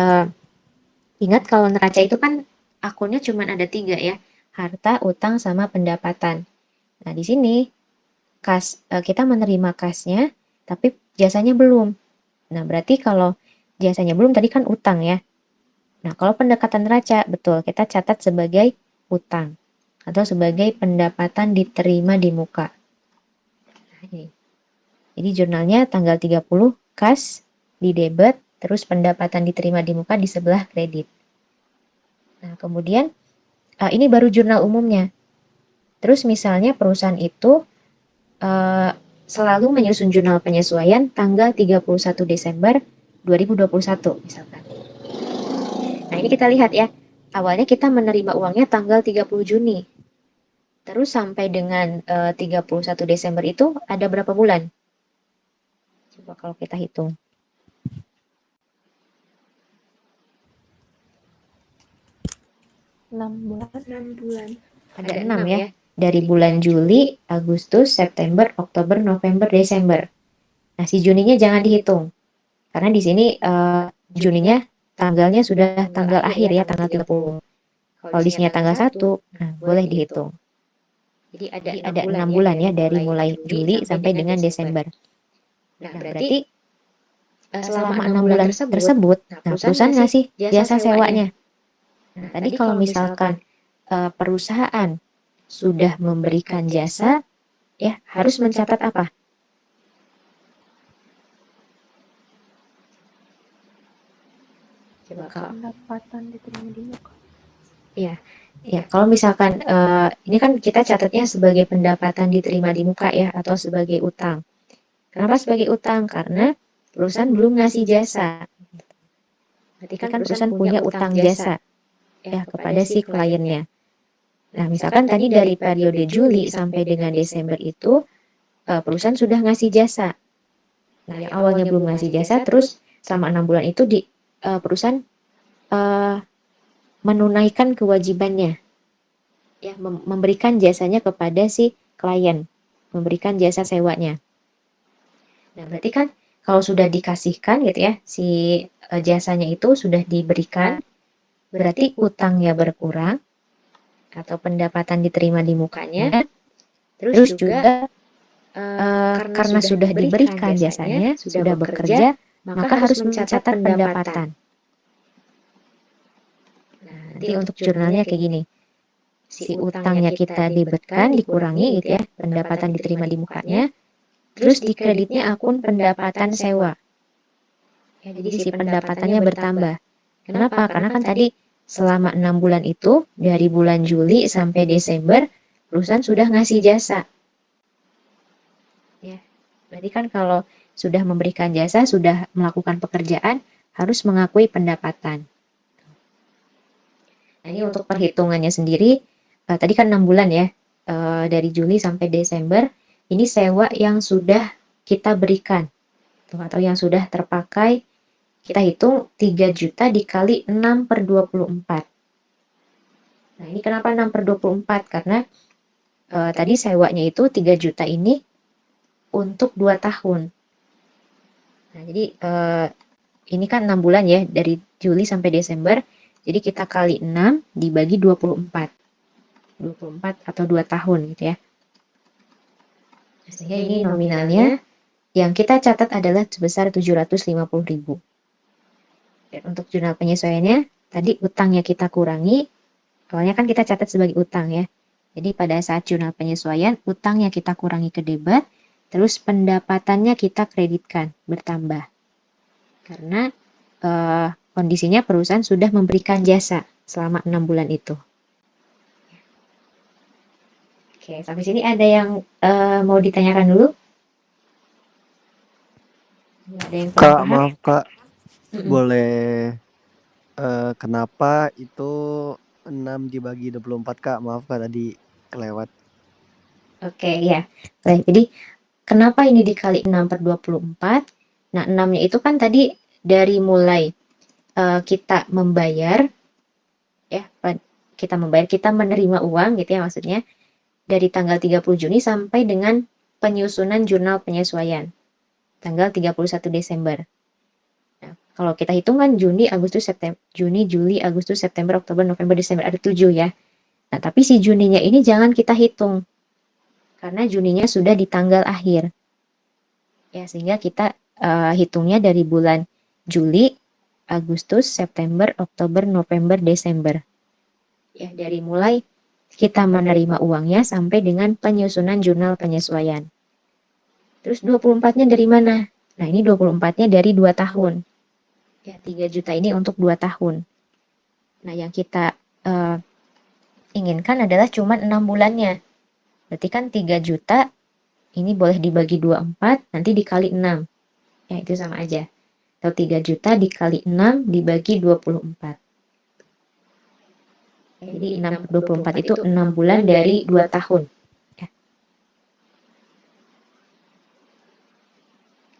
ingat kalau neraca itu kan akunnya cuma ada 3 ya, harta, utang, sama pendapatan. Nah, di sini kita menerima kasnya, tapi jasanya belum. Nah, berarti kalau jasanya belum tadi kan utang ya. Nah, kalau pendekatan neraca, betul, kita catat sebagai utang atau sebagai pendapatan diterima di muka. Nah, ini. Jadi jurnalnya tanggal 30 kas di debit, terus pendapatan diterima di muka di sebelah kredit. Nah, kemudian ini baru jurnal umumnya. Terus misalnya perusahaan itu selalu menyusun jurnal penyesuaian tanggal 31 Desember 2021 misalkan. Nah, ini kita lihat ya. Awalnya kita menerima uangnya tanggal 30 Juni. Terus sampai dengan 31 Desember itu ada berapa bulan? Coba kalau kita hitung. 6 bulan. 6 bulan. Ada 6 ya. Dari bulan Juli, Agustus, September, Oktober, November, Desember. Nah, si Juninya jangan dihitung. Karena di sini Juninya tanggalnya sudah tanggal akhir ya, tanggal 30. Kalau di sini tanggal 1, nah boleh dihitung. Jadi ada 6 bulan ya, dari mulai Juli sampai dengan Desember. Nah, berarti selama 6 bulan tersebut, nah perusahaan ngasih jasa sewanya. Nah, tadi kalau misalkan perusahaan sudah memberikan jasa, ya harus mencatat apa? Coba kalau Pendapatan diterima di muka. ya kalau misalkan ini kan kita catatnya sebagai pendapatan diterima di muka ya, atau sebagai utang. Kenapa sebagai utang? Karena perusahaan belum ngasih jasa. Berarti kan perusahaan punya utang jasa ya kepada si kliennya. Nah, misalkan tadi dari periode Juli sampai dengan Desember itu perusahaan sudah ngasih jasa. Nah, yang awalnya belum ngasih jasa, terus selama 6 bulan itu perusahaan menunaikan kewajibannya, ya memberikan jasanya kepada si klien, memberikan jasa sewanya. Nah, berarti kan kalau sudah dikasihkan gitu ya, si jasanya itu sudah diberikan, berarti utangnya berkurang atau pendapatan diterima di mukanya. Terus juga karena sudah diberikan jasanya, sudah bekerja, maka harus mencatat pendapatan. Nah, nanti untuk jurnalnya kayak gini. Si utangnya kita debetkan, dikurangi gitu ya, pendapatan diterima di mukanya, terus di kreditnya akun pendapatan sewa. Ya, jadi si pendapatannya bertambah. Kenapa? Karena kan tadi selama 6 bulan itu, dari bulan Juli sampai Desember, perusahaan sudah ngasih jasa. Ya, berarti kan kalau sudah memberikan jasa, sudah melakukan pekerjaan, harus mengakui pendapatan. Nah, ini untuk perhitungannya sendiri, tadi kan 6 bulan ya, dari Juli sampai Desember, ini sewa yang sudah kita berikan, atau yang sudah terpakai, kita hitung 3 juta dikali 6 per 24. Nah, ini kenapa 6 per 24? Karena tadi sewanya itu 3 juta ini untuk 2 tahun. Nah, jadi ini kan 6 bulan ya, dari Juli sampai Desember, jadi kita kali 6 dibagi 24. 24 atau 2 tahun gitu ya. Sehingga ini nominalnya yang kita catat adalah sebesar 750.000. Dan untuk jurnal penyesuaiannya, tadi utangnya kita kurangi, awalnya kan kita catat sebagai utang ya. Jadi pada saat jurnal penyesuaian, utangnya kita kurangi ke debat, terus pendapatannya kita kreditkan, bertambah. Karena kondisinya perusahaan sudah memberikan jasa selama 6 bulan itu. Oke, sampai sini ada yang mau ditanyakan dulu? Ada yang kurang Kak, paham? maaf Kak, Mm-mm. boleh kenapa itu 6 dibagi 24 Kak? Maaf Kak tadi kelewat. Oke, ya. Baik, jadi kenapa ini dikali 6 per 24? Nah, 6-nya itu kan tadi dari mulai kita membayar, ya, kita menerima uang gitu ya maksudnya, dari tanggal 30 Juni sampai dengan penyusunan jurnal penyesuaian, tanggal 31 Desember. Nah, kalau kita hitung kan Juni, Juli, Agustus, September, Oktober, November, Desember, ada 7 ya. Nah, tapi si Juninya ini jangan kita hitung, karena Juninya sudah di tanggal akhir. Ya, sehingga kita hitungnya dari bulan Juli, Agustus, September, Oktober, November, Desember. Ya, dari mulai kita menerima uangnya sampai dengan penyusunan jurnal penyesuaian. Terus 24-nya dari mana? Nah, ini 24-nya dari 2 tahun. Ya, 3 juta ini untuk 2 tahun. Nah, yang kita inginkan adalah cuma 6 bulannya. Berarti kan 3 juta ini boleh dibagi 24, nanti dikali 6. Ya, itu sama aja. Atau 3 juta dikali 6 dibagi 24. Ya, jadi 6 per 24 itu 6 bulan dari 2 tahun. Ya.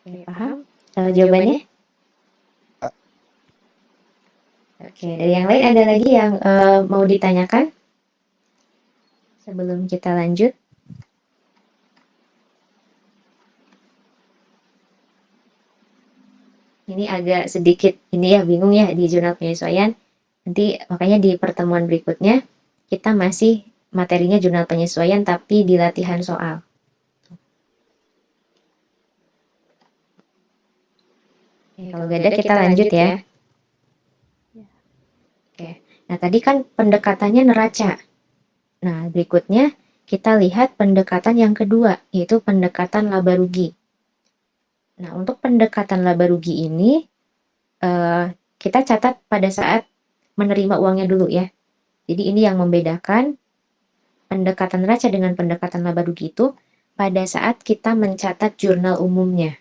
Oke, paham jawabannya? Oke, dari yang lain ada lagi yang mau ditanyakan sebelum kita lanjut? Ini agak sedikit ini ya bingung ya di jurnal penyesuaian. Nanti makanya di pertemuan berikutnya kita masih materinya jurnal penyesuaian tapi di latihan soal. Oke, kalau gak ada kita lanjut ya. Oke, nah tadi kan pendekatannya neraca. Nah berikutnya kita lihat pendekatan yang kedua, yaitu pendekatan laba rugi. Nah untuk pendekatan laba rugi ini kita catat pada saat menerima uangnya dulu ya. Jadi ini yang membedakan pendekatan neraca dengan pendekatan laba rugi itu pada saat kita mencatat jurnal umumnya,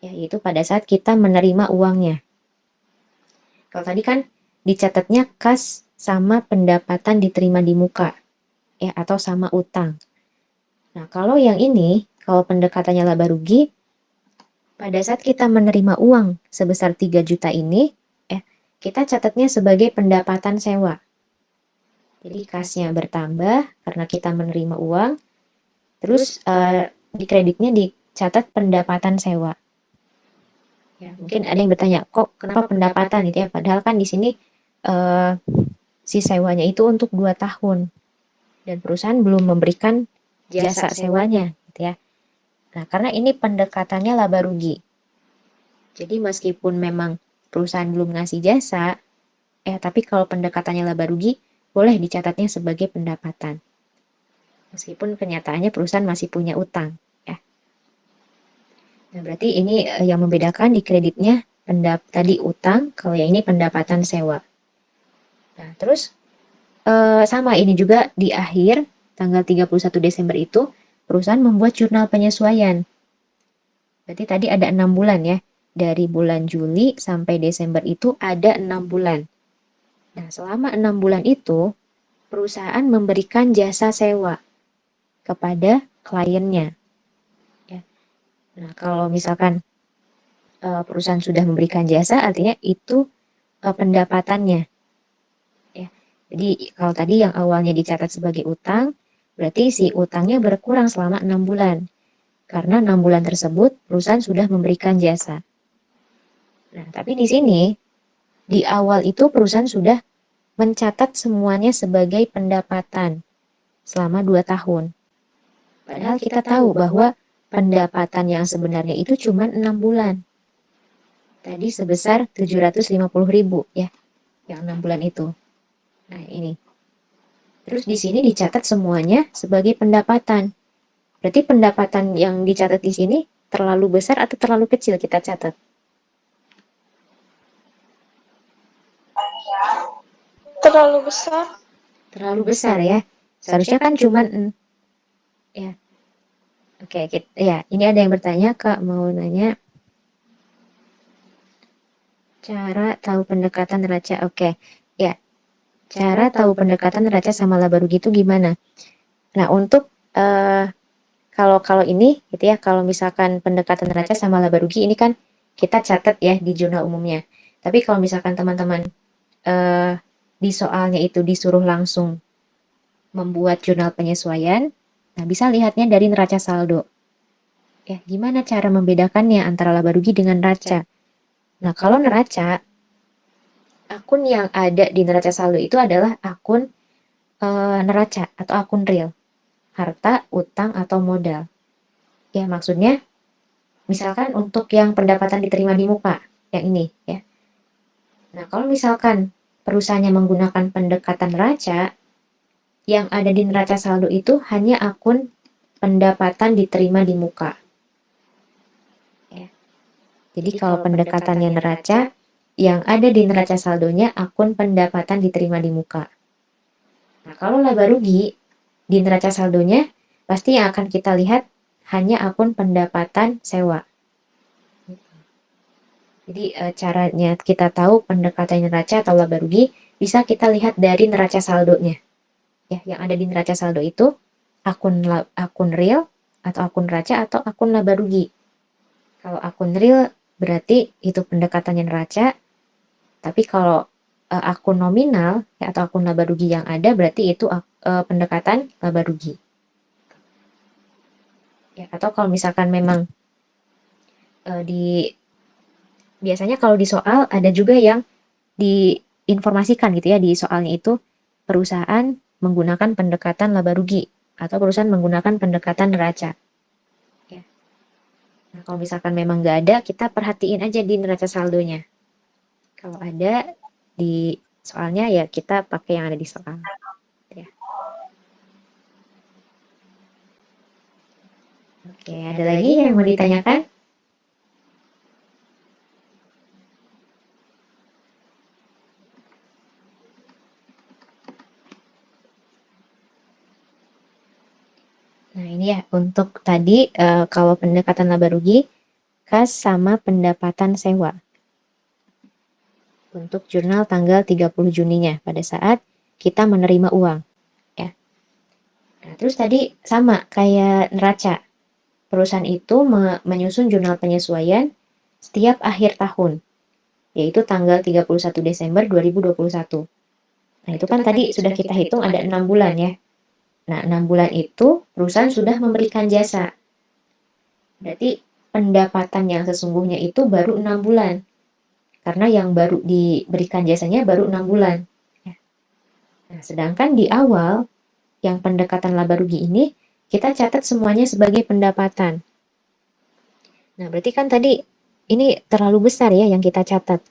yaitu pada saat kita menerima uangnya. Kalau tadi kan dicatatnya kas sama pendapatan diterima di muka, ya atau sama utang. Nah kalau yang ini, kalau pendekatannya laba rugi, pada saat kita menerima uang sebesar 3 juta ini, kita catatnya sebagai pendapatan sewa. Jadi kasnya bertambah karena kita menerima uang, terus di kreditnya dicatat pendapatan sewa. Ya, mungkin ada yang bertanya, kok kenapa pendapatan gitu ya? Padahal kan di sini si sewanya itu untuk 2 tahun dan perusahaan belum memberikan jasa sewanya gitu ya. Nah, karena ini pendekatannya laba rugi. Jadi meskipun memang perusahaan belum ngasih jasa, tapi kalau pendekatannya laba rugi, boleh dicatatnya sebagai pendapatan. Meskipun kenyataannya perusahaan masih punya utang. Ya. Nah, berarti ini yang membedakan di kreditnya tadi utang, kalau yang ini pendapatan sewa. Nah, terus sama ini juga di akhir tanggal 31 Desember itu perusahaan membuat jurnal penyesuaian. Berarti tadi ada 6 bulan ya. Dari bulan Juli sampai Desember itu ada 6 bulan. Nah, selama 6 bulan itu perusahaan memberikan jasa sewa kepada kliennya. Ya. Nah, kalau misalkan perusahaan sudah memberikan jasa, artinya itu pendapatannya. Ya. Jadi kalau tadi yang awalnya dicatat sebagai utang, berarti si utangnya berkurang selama 6 bulan. Karena 6 bulan tersebut perusahaan sudah memberikan jasa. Nah, tapi di sini, di awal itu perusahaan sudah mencatat semuanya sebagai pendapatan selama 2 tahun. Padahal kita tahu bahwa pendapatan yang sebenarnya itu cuma 6 bulan. Tadi sebesar 750.000 ya, yang 6 bulan itu. Nah ini. Terus di sini dicatat semuanya sebagai pendapatan. Berarti pendapatan yang dicatat di sini terlalu besar atau terlalu kecil kita catat? Terlalu besar. Terlalu besar ya. Seharusnya kan cuman ya. Oke, ya, ini ada yang bertanya, Kak, mau nanya cara tahu pendekatan neraca. Oke. Ya. Cara tahu pendekatan neraca sama laba rugi itu gimana? Nah, untuk kalau ini gitu ya, kalau misalkan pendekatan neraca sama laba rugi ini kan kita catat ya di jurnal umumnya. Tapi kalau misalkan teman-teman di soalnya itu disuruh langsung membuat jurnal penyesuaian, nah bisa lihatnya dari neraca saldo. Ya, gimana cara membedakannya antara laba rugi dengan neraca? Nah, kalau neraca, akun yang ada di neraca saldo itu adalah akun neraca atau akun real, harta, utang, atau modal. Ya, maksudnya misalkan untuk yang pendapatan diterima di muka, yang ini ya. Nah, kalau misalkan perusahaannya menggunakan pendekatan neraca, yang ada di neraca saldo itu hanya akun pendapatan diterima di muka. Ya. Jadi kalau pendekatannya neraca, yang ada di neraca saldonya akun pendapatan diterima di muka. Nah, kalau laba rugi, di neraca saldonya pasti yang akan kita lihat hanya akun pendapatan sewa. Jadi caranya kita tahu pendekatan neraca atau laba rugi bisa kita lihat dari neraca saldonya. Ya, yang ada di neraca saldo itu akun real atau akun neraca atau akun laba rugi. Kalau akun real berarti itu pendekatannya neraca, tapi kalau akun nominal ya, atau akun laba rugi yang ada, berarti itu pendekatan laba rugi. Ya, atau kalau misalkan memang biasanya kalau di soal ada juga yang diinformasikan gitu ya, di soalnya itu perusahaan menggunakan pendekatan laba rugi atau perusahaan menggunakan pendekatan neraca. Ya. Nah, kalau misalkan memang nggak ada, kita perhatiin aja di neraca saldonya. Kalau ada di soalnya ya kita pakai yang ada di soal. Ya. Oke, ada lagi yang mau ditanyakan? Nah, ini ya untuk tadi kalau pendekatan laba rugi, kas sama pendapatan sewa. Untuk jurnal tanggal 30 Juninya pada saat kita menerima uang. Ya. Nah, terus tadi sama kayak neraca. Perusahaan itu menyusun jurnal penyesuaian setiap akhir tahun, yaitu tanggal 31 Desember 2021. Nah, itu kan tadi sudah kita hitung ada 6 bulan ya. Nah, 6 bulan itu perusahaan sudah memberikan jasa. Berarti pendapatan yang sesungguhnya itu baru 6 bulan. Karena yang baru diberikan jasanya baru 6 bulan. Nah, sedangkan di awal, yang pendekatan laba rugi ini, kita catat semuanya sebagai pendapatan. Nah, berarti kan tadi ini terlalu besar ya yang kita catat.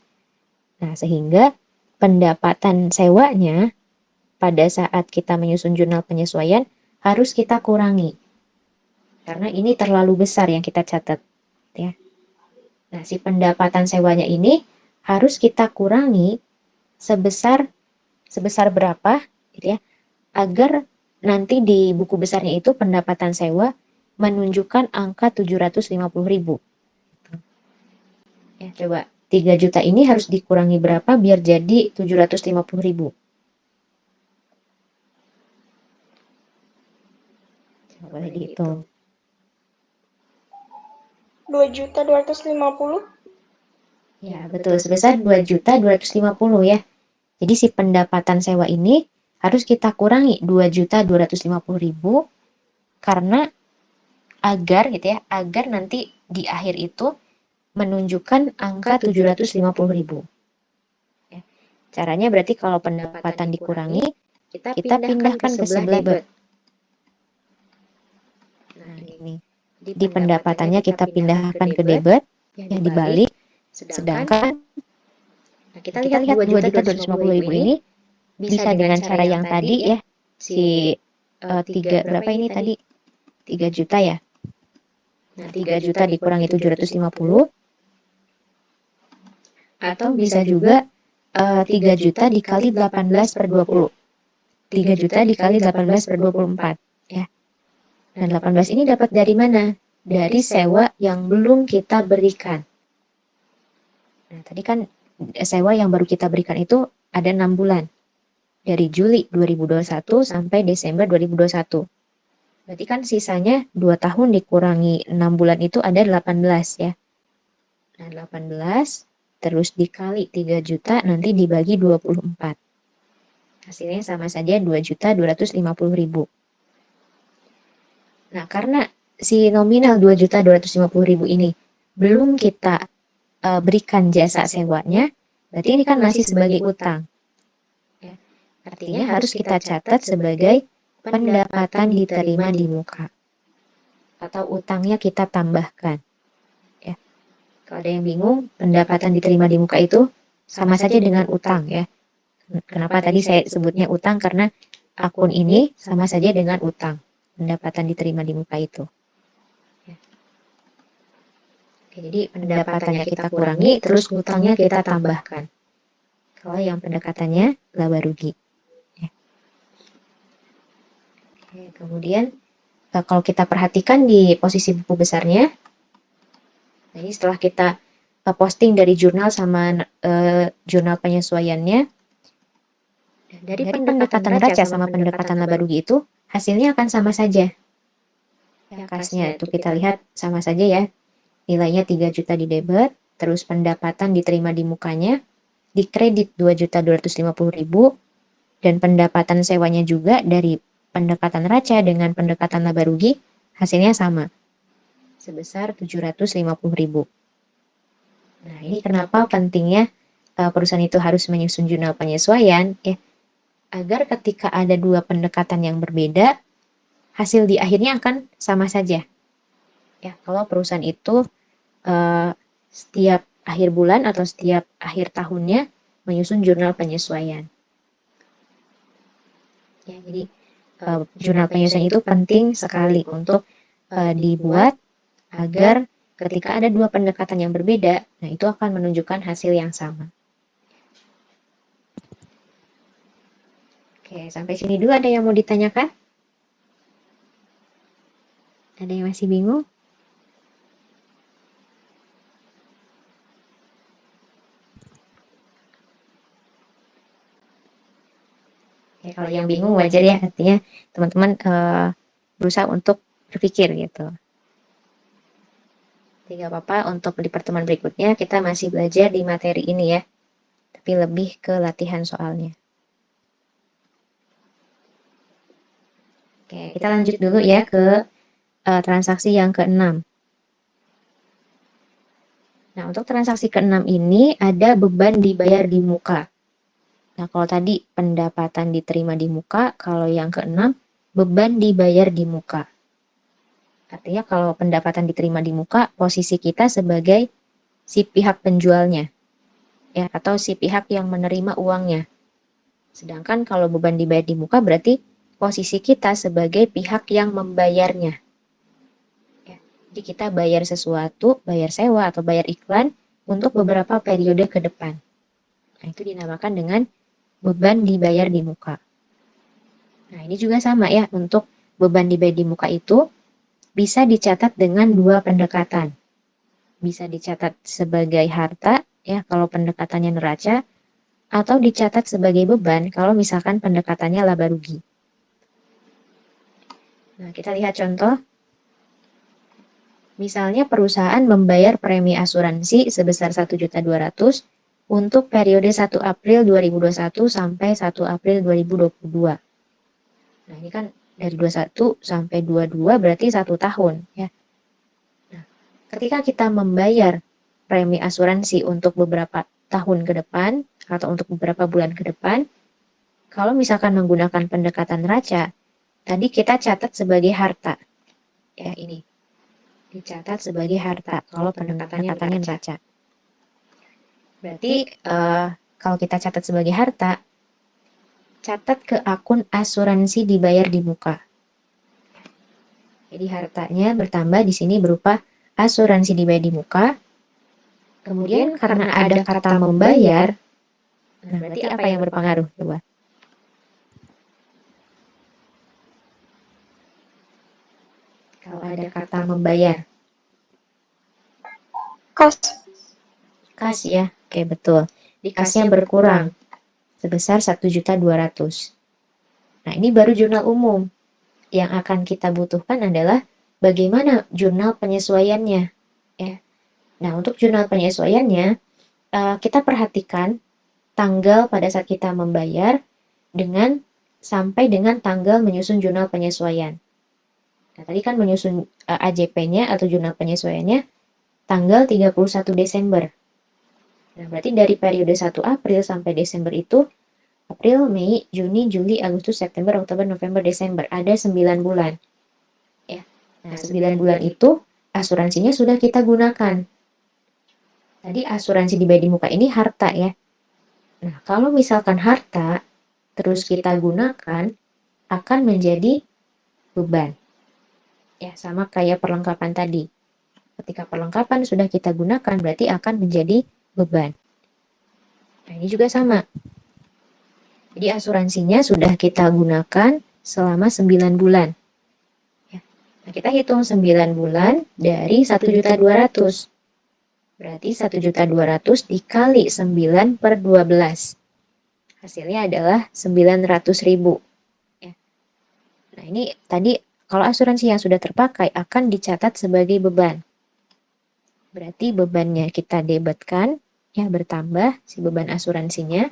Nah, sehingga pendapatan sewanya pada saat kita menyusun jurnal penyesuaian harus kita kurangi. Karena ini terlalu besar yang kita catat. Ya. Nah, si pendapatan sewanya ini harus kita kurangi sebesar berapa gitu ya, agar nanti di buku besarnya itu pendapatan sewa menunjukkan angka 750.000. Ya, coba 3 juta ini harus dikurangi berapa biar jadi 750.000? Boleh dihitung. 2.250.000. Ya, betul. Sebesar 2.250.000 ya. Jadi si pendapatan sewa ini harus kita kurangi 2.250.000 karena agar gitu ya, agar nanti di akhir itu menunjukkan angka 750.000. Ya. Caranya berarti kalau pendapatan dikurangi, kita pindahkan ke sebelah debit. Nah, ini. Di pendapatannya kita pindahkan ke debit, ya dibalik. Sedangkan kita lihat 2.250.000 ini bisa dengan cara yang tadi ya, si 3 berapa ini tadi? 3 juta ya. Nah, 3 juta dikurangi 750, atau bisa juga 3 juta dikali 18 per 20. 3 juta dikali 18 per 24 ya. Nah, 18 ini dapat dari mana? Dari sewa yang belum kita berikan. Nah, tadi kan sewa yang baru kita berikan itu ada 6 bulan. Dari Juli 2021 sampai Desember 2021. Berarti kan sisanya 2 tahun dikurangi 6 bulan itu ada 18 ya. Nah, 18 terus dikali 3 juta nanti dibagi 24. Hasilnya sama saja 2.250.000. Nah, karena si nominal 2.250.000 ini belum kita berikan jasa sewanya, berarti ini kan masih sebagai utang. Ya. Artinya harus kita catat sebagai pendapatan diterima di muka. Atau utangnya kita tambahkan. Ya. Kalau ada yang bingung, pendapatan diterima di muka itu sama saja dengan utang ya. Kenapa tadi saya sebutnya utang? Karena akun ini sama saja dengan utang. Pendapatan diterima di muka itu. Ya. Oke, jadi pendapatannya kita kurangi, terus utangnya kita tambahkan. Kalau yang pendekatannya laba rugi. Ya. Oke, kemudian kalau kita perhatikan di posisi buku besarnya, jadi setelah kita posting dari jurnal sama jurnal penyesuaiannya, dari pendekatan neraca sama pendekatan laba rugi itu hasilnya akan sama saja. Ya, kasnya itu kita lihat sama saja ya. Nilainya 3 juta di debit, terus pendapatan diterima di mukanya dikredit 2.250.000 dan pendapatan sewanya juga dari pendekatan raca dengan pendekatan laba rugi hasilnya sama sebesar 750.000. Nah, ini kenapa pentingnya perusahaan itu harus menyusun jurnal penyesuaian ya, agar ketika ada dua pendekatan yang berbeda, hasil di akhirnya akan sama saja. Ya, kalau perusahaan itu setiap akhir bulan atau setiap akhir tahunnya menyusun jurnal penyesuaian. Ya, jadi jurnal penyesuaian itu penting sekali untuk dibuat agar ketika ada dua pendekatan yang berbeda, nah itu akan menunjukkan hasil yang sama. Oke, sampai sini dulu ada yang mau ditanyakan? Ada yang masih bingung? Ya, kalau yang bingung wajar ya, artinya teman-teman berusaha untuk berpikir gitu. Tidak apa-apa, untuk di pertemuan berikutnya kita masih belajar di materi ini ya, tapi lebih ke latihan soalnya. Oke, kita lanjut dulu ya ke transaksi yang ke-6. Nah, untuk transaksi ke-6 ini ada beban dibayar di muka. Nah, kalau tadi pendapatan diterima di muka, kalau yang ke-6 beban dibayar di muka. Artinya kalau pendapatan diterima di muka, posisi kita sebagai si pihak penjualnya, ya, atau si pihak yang menerima uangnya. Sedangkan kalau beban dibayar di muka berarti posisi kita sebagai pihak yang membayarnya. Ya, jadi kita bayar sesuatu, bayar sewa atau bayar iklan untuk beberapa periode ke depan. Nah, itu dinamakan dengan beban dibayar di muka. Nah, ini juga sama ya, untuk beban dibayar di muka itu bisa dicatat dengan dua pendekatan. Bisa dicatat sebagai harta ya kalau pendekatannya neraca, atau dicatat sebagai beban kalau misalkan pendekatannya laba rugi. Nah, kita lihat contoh. Misalnya perusahaan membayar premi asuransi sebesar 1.200.000 untuk periode 1 April 2021 sampai 1 April 2022. Nah, ini kan dari 21 sampai 22 berarti 1 tahun ya. Nah, ketika kita membayar premi asuransi untuk beberapa tahun ke depan atau untuk beberapa bulan ke depan, kalau misalkan menggunakan pendekatan neraca, tadi kita catat sebagai harta. Ya, ini dicatat sebagai harta kalau pendekatannya neraca. Berarti kalau kita catat sebagai harta, catat ke akun asuransi dibayar di muka. Jadi hartanya bertambah di sini berupa asuransi dibayar di muka. Kemudian karena ada kata membayar, nah berarti apa yang berpengaruh? Coba. Kalau ada kata membayar. Kas. Kas ya, oke betul. Di kasnya berkurang sebesar 1.200.000. Nah, ini baru jurnal umum. Yang akan kita butuhkan adalah bagaimana jurnal penyesuaiannya. Ya. Nah, untuk jurnal penyesuaiannya, kita perhatikan tanggal pada saat kita membayar sampai dengan tanggal menyusun jurnal penyesuaian. Nah, tadi kan menyusun AJP-nya atau jurnal penyesuaiannya tanggal 31 Desember. Nah, berarti dari periode 1 April sampai Desember itu April, Mei, Juni, Juli, Agustus, September, Oktober, November, Desember. Ada 9 bulan. Ya. Nah, 9 bulan itu asuransinya sudah kita gunakan. Tadi asuransi dibayar di muka ini harta ya. Nah, kalau misalkan harta terus kita gunakan akan menjadi beban. Ya, sama kayak perlengkapan tadi. Ketika perlengkapan sudah kita gunakan berarti akan menjadi beban. Nah, ini juga sama. Jadi asuransinya sudah kita gunakan selama 9 bulan. Ya. Nah, kita hitung 9 bulan dari 1.200.000. Berarti 1.200.000 dikali 9 per 12. Hasilnya adalah 900.000. Ya. Nah, ini tadi kalau asuransi yang sudah terpakai akan dicatat sebagai beban. Berarti bebannya kita debitkan ya bertambah si beban asuransinya.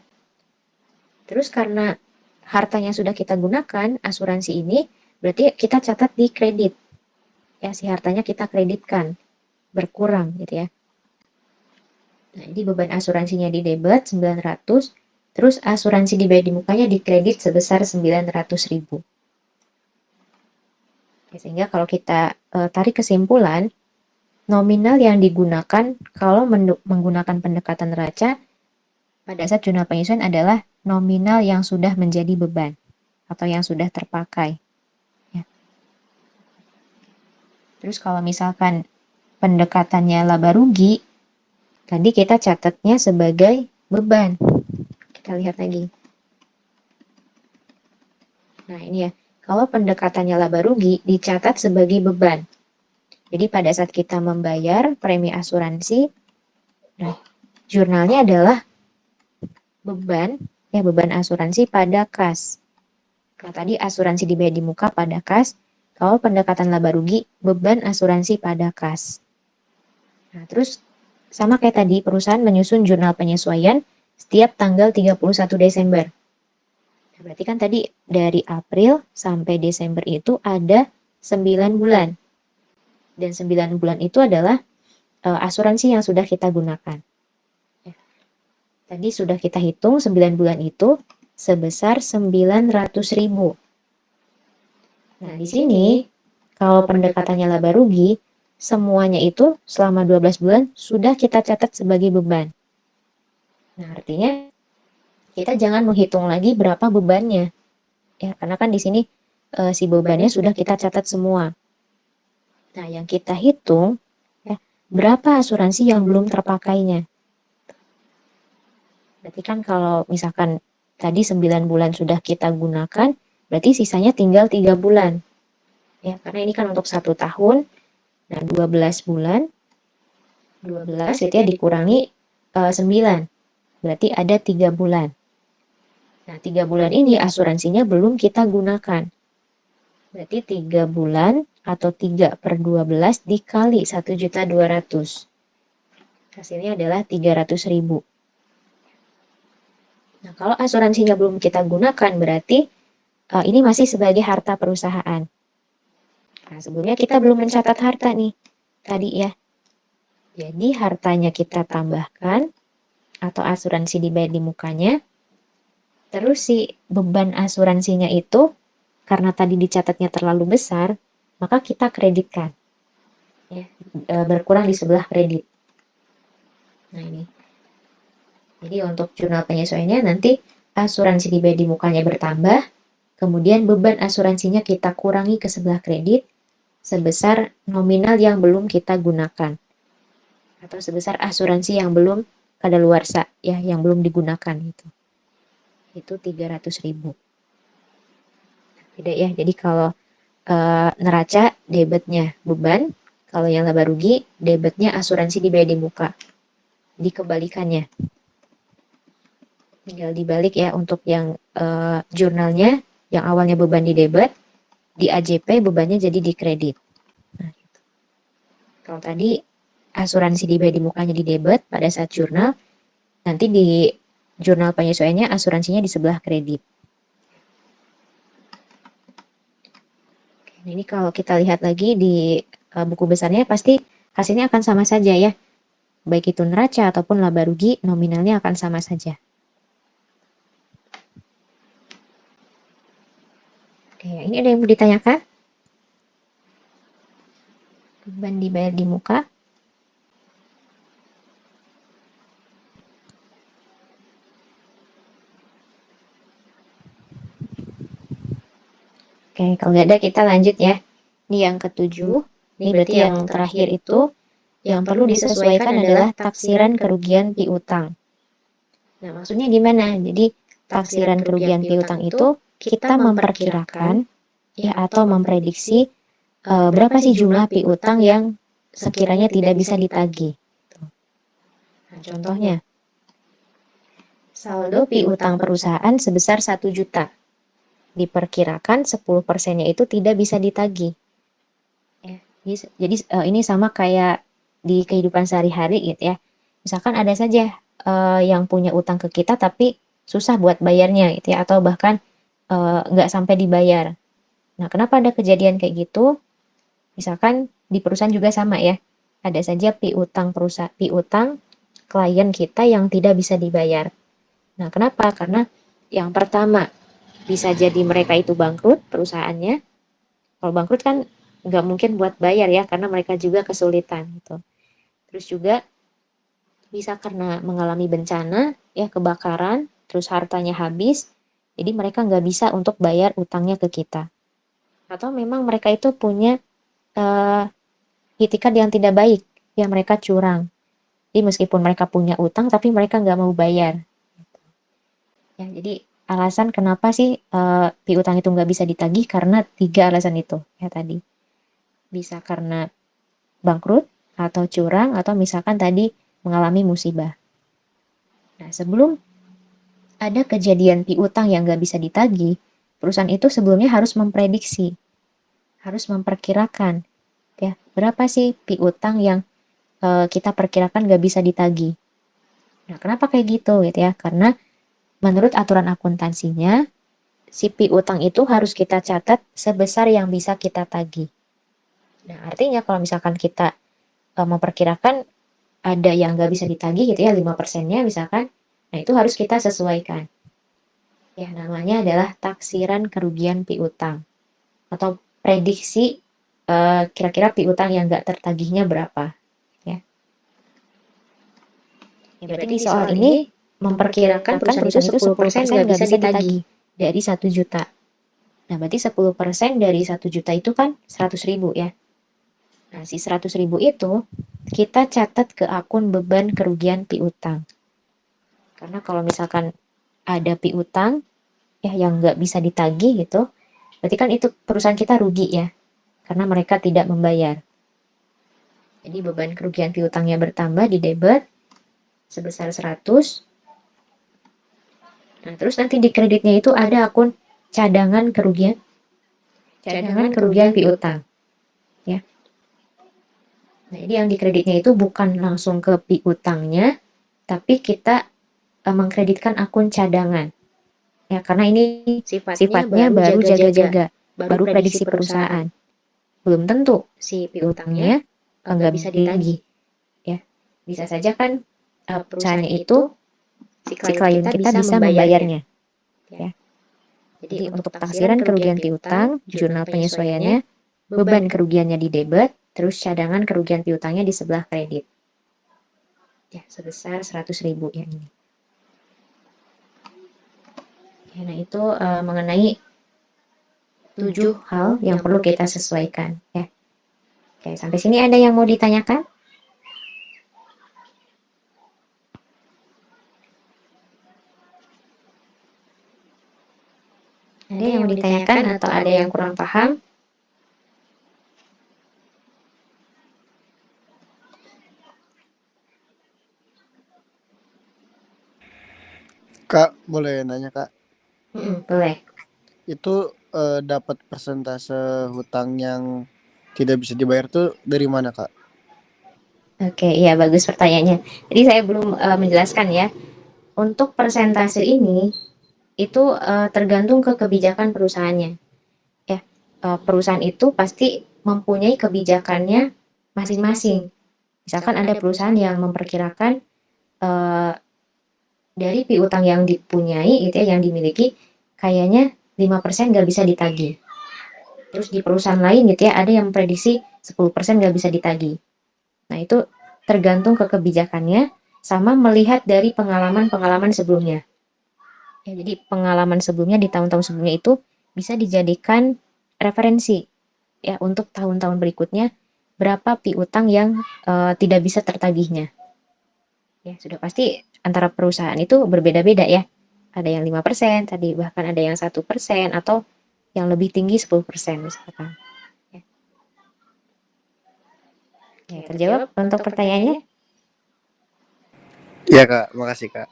Terus karena hartanya sudah kita gunakan, asuransi ini berarti kita catat di kredit. Ya, si hartanya kita kreditkan, berkurang gitu ya. Nah, ini beban asuransinya di debit 900, terus asuransi dibayar di mukanya di kredit sebesar 900.000. Ya, sehingga kalau kita tarik kesimpulan, nominal yang digunakan kalau menggunakan pendekatan neraca pada saat jurnal penyesuaian adalah nominal yang sudah menjadi beban atau yang sudah terpakai. Ya. Terus kalau misalkan pendekatannya laba rugi, tadi kita catatnya sebagai beban. Kita lihat lagi. Nah ini ya, kalau pendekatannya laba rugi dicatat sebagai beban. Jadi pada saat kita membayar premi asuransi, nah jurnalnya adalah beban, ya beban asuransi pada kas. Kalau tadi asuransi dibayar di muka pada kas, kalau pendekatan laba rugi, beban asuransi pada kas. Nah, terus sama kayak tadi, perusahaan menyusun jurnal penyesuaian setiap tanggal 31 Desember. Nah, berarti kan tadi dari April sampai Desember itu ada 9 bulan. Dan 9 bulan itu adalah asuransi yang sudah kita gunakan. Tadi sudah kita hitung 9 bulan itu sebesar 900.000. Nah, di sini kalau pendekatannya laba rugi, semuanya itu selama 12 bulan sudah kita catat sebagai beban. Nah, artinya kita jangan menghitung lagi berapa bebannya. Ya, karena kan di sini si bebannya sudah kita catat semua. Nah, yang kita hitung ya, berapa asuransi yang belum terpakainya. Berarti kan kalau misalkan tadi 9 bulan sudah kita gunakan, berarti sisanya tinggal 3 bulan. Ya, karena ini kan untuk 1 tahun. Nah, 12 bulan, 12 itu ya dikurangi 9. Berarti ada 3 bulan. Nah, 3 bulan ini asuransinya belum kita gunakan. Berarti 3 bulan atau 3/12 dikali 1.200.000. Hasilnya adalah 300.000. Nah, kalau asuransinya belum kita gunakan, berarti ini masih sebagai harta perusahaan. Nah, sebelumnya kita belum mencatat harta nih, tadi ya. Jadi hartanya kita tambahkan, atau asuransi dibayar di mukanya, terus si beban asuransinya itu, karena tadi dicatatnya terlalu besar, maka kita kreditkan. Ya, berkurang di sebelah kredit. Nah ini. Jadi untuk jurnal penyesuaiannya nanti asuransi dibayar di mukanya bertambah, kemudian beban asuransinya kita kurangi ke sebelah kredit sebesar nominal yang belum kita gunakan. Atau sebesar asuransi yang belum kadaluarsa, ya, yang belum digunakan itu. Itu 300.000. Beda ya, jadi kalau neraca debitnya beban, kalau yang laba rugi debitnya asuransi dibayar di muka. Jadi kebalikannya. Tinggal dibalik ya untuk yang jurnalnya yang awalnya beban di debit, di AJP bebannya jadi di kredit. Nah, gitu. Kalau tadi asuransi dibayar di mukanya di debit pada saat jurnal, nanti di jurnal penyesuaiannya asuransinya di sebelah kredit. Nah, ini kalau kita lihat lagi di buku besarnya pasti hasilnya akan sama saja ya. Baik itu neraca ataupun laba rugi, nominalnya akan sama saja. Oke, ini ada yang mau ditanyakan? Beban dibayar di muka. Oke, kalau nggak ada kita lanjut ya. Ini yang ketujuh. Ini berarti yang terakhir itu yang perlu disesuaikan adalah taksiran kerugian piutang. Nah, maksudnya gimana? Jadi taksiran kerugian piutang itu kita memperkirakan ya atau memprediksi berapa sih jumlah piutang yang sekiranya tidak bisa ditagih. Nah, contohnya saldo piutang perusahaan sebesar 1 juta. Diperkirakan 10%-nya itu tidak bisa ditagih. Ya, jadi ini sama kayak di kehidupan sehari-hari gitu ya. Misalkan ada saja yang punya utang ke kita tapi susah buat bayarnya gitu ya, atau bahkan nggak sampai dibayar. Nah, kenapa ada kejadian kayak gitu? Misalkan di perusahaan juga sama ya, ada saja piutang klien kita yang tidak bisa dibayar. Nah, kenapa? Karena yang pertama, bisa jadi mereka itu bangkrut perusahaannya. Kalau bangkrut kan nggak mungkin buat bayar ya, karena mereka juga kesulitan gitu. Terus juga bisa karena mengalami bencana, ya kebakaran, terus hartanya habis, jadi mereka nggak bisa untuk bayar utangnya ke kita. Atau memang mereka itu punya eh, itikat yang tidak baik, ya mereka curang. Jadi meskipun mereka punya utang, tapi mereka nggak mau bayar. Ya, jadi alasan kenapa sih piutang itu nggak bisa ditagih karena 3 alasan itu ya tadi. Bisa karena bangkrut, atau curang, atau misalkan tadi mengalami musibah. Nah, sebelum ada kejadian piutang yang nggak bisa ditagih, perusahaan itu sebelumnya harus memprediksi, harus memperkirakan, ya berapa sih piutang yang kita perkirakan nggak bisa ditagih. Nah, kenapa kayak gitu ya? Karena menurut aturan akuntansinya, si piutang itu harus kita catat sebesar yang bisa kita tagih. Nah, artinya kalau misalkan kita memperkirakan ada yang nggak bisa ditagih gitu ya, 5%-nya misalkan, nah itu harus kita sesuaikan. Ya, namanya adalah taksiran kerugian piutang atau prediksi kira-kira piutang yang nggak tertagihnya berapa. Ya. Ya, berarti di soal ini memperkirakan perusahaan itu 10% nggak bisa ditagih dari 1 juta. Nah, berarti 10% dari 1 juta itu kan 100.000 ya. Nah, si 100.000 itu kita catat ke akun beban kerugian piutang. Karena kalau misalkan ada piutang ya yang nggak bisa ditagih gitu, berarti kan itu perusahaan kita rugi ya, karena mereka tidak membayar. Jadi beban kerugian piutangnya bertambah di debit sebesar 100. Nah, terus nanti di kreditnya itu ada akun cadangan kerugian piutang. Ya. Nah, jadi yang di kreditnya itu bukan langsung ke piutangnya, tapi kita mengkreditkan akun cadangan. Ya, karena ini sifatnya baru jaga-jaga, baru prediksi perusahaan. Belum tentu si piutangnya nggak bisa ditagih. Ya, bisa saja kan perusahaannya itu si klien kita bisa membayarnya. Ya. Jadi untuk taksiran kerugian piutang, jurnal penyesuaiannya, beban kerugiannya di debit, terus cadangan kerugian piutangnya di sebelah kredit. Ya, sebesar 100.000 ya ini. Ya, nah itu mengenai 7 hal yang perlu kita sesuaikan ya. Oke, sampai sini ada yang mau ditanyakan? Ada yang mau ditanyakan atau ada yang kurang paham? Kak, boleh nanya Kak? Boleh. Itu dapat persentase hutang yang tidak bisa dibayar tuh dari mana Kak? Oke, iya bagus pertanyaannya. Jadi saya belum menjelaskan ya. Untuk persentase ini itu tergantung ke kebijakan perusahaannya. Ya, perusahaan itu pasti mempunyai kebijakannya masing-masing. Misalkan ada perusahaan yang memperkirakan dari piutang yang dipunyai gitu ya, yang dimiliki kayaknya 5% nggak bisa ditagih. Terus di perusahaan lain gitu ya, ada yang memprediksi 10% nggak bisa ditagih. Nah, itu tergantung ke kebijakannya sama melihat dari pengalaman-pengalaman sebelumnya. Ya, jadi pengalaman sebelumnya di tahun-tahun sebelumnya itu bisa dijadikan referensi ya untuk tahun-tahun berikutnya berapa piutang yang tidak bisa tertagihnya. Ya, sudah pasti antara perusahaan itu berbeda-beda ya. Ada yang 5%, tadi bahkan ada yang 1% atau yang lebih tinggi 10% misalkan. Ya, ya terjawab untuk pertanyaannya? Iya Kak, makasih Kak.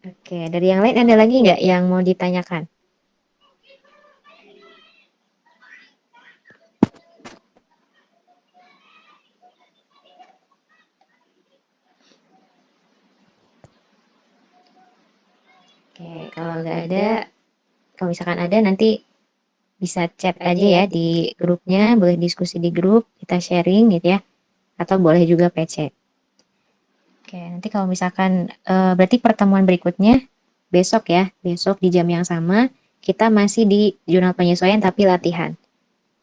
Oke, dari yang lain ada lagi nggak yang mau ditanyakan? Kalau nggak ada, kalau misalkan ada nanti bisa chat aja ya di grupnya, boleh diskusi di grup, kita sharing gitu ya, atau boleh juga PC. Oke, nanti kalau misalkan berarti pertemuan berikutnya besok ya, besok di jam yang sama, kita masih di jurnal penyesuaian tapi latihan.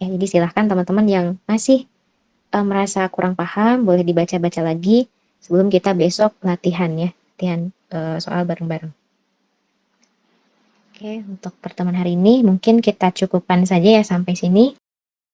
Ya, jadi silahkan teman-teman yang masih merasa kurang paham, boleh dibaca-baca lagi sebelum kita besok latihan ya, latihan soal bareng-bareng. Oke, untuk pertemuan hari ini mungkin kita cukupkan saja ya sampai sini.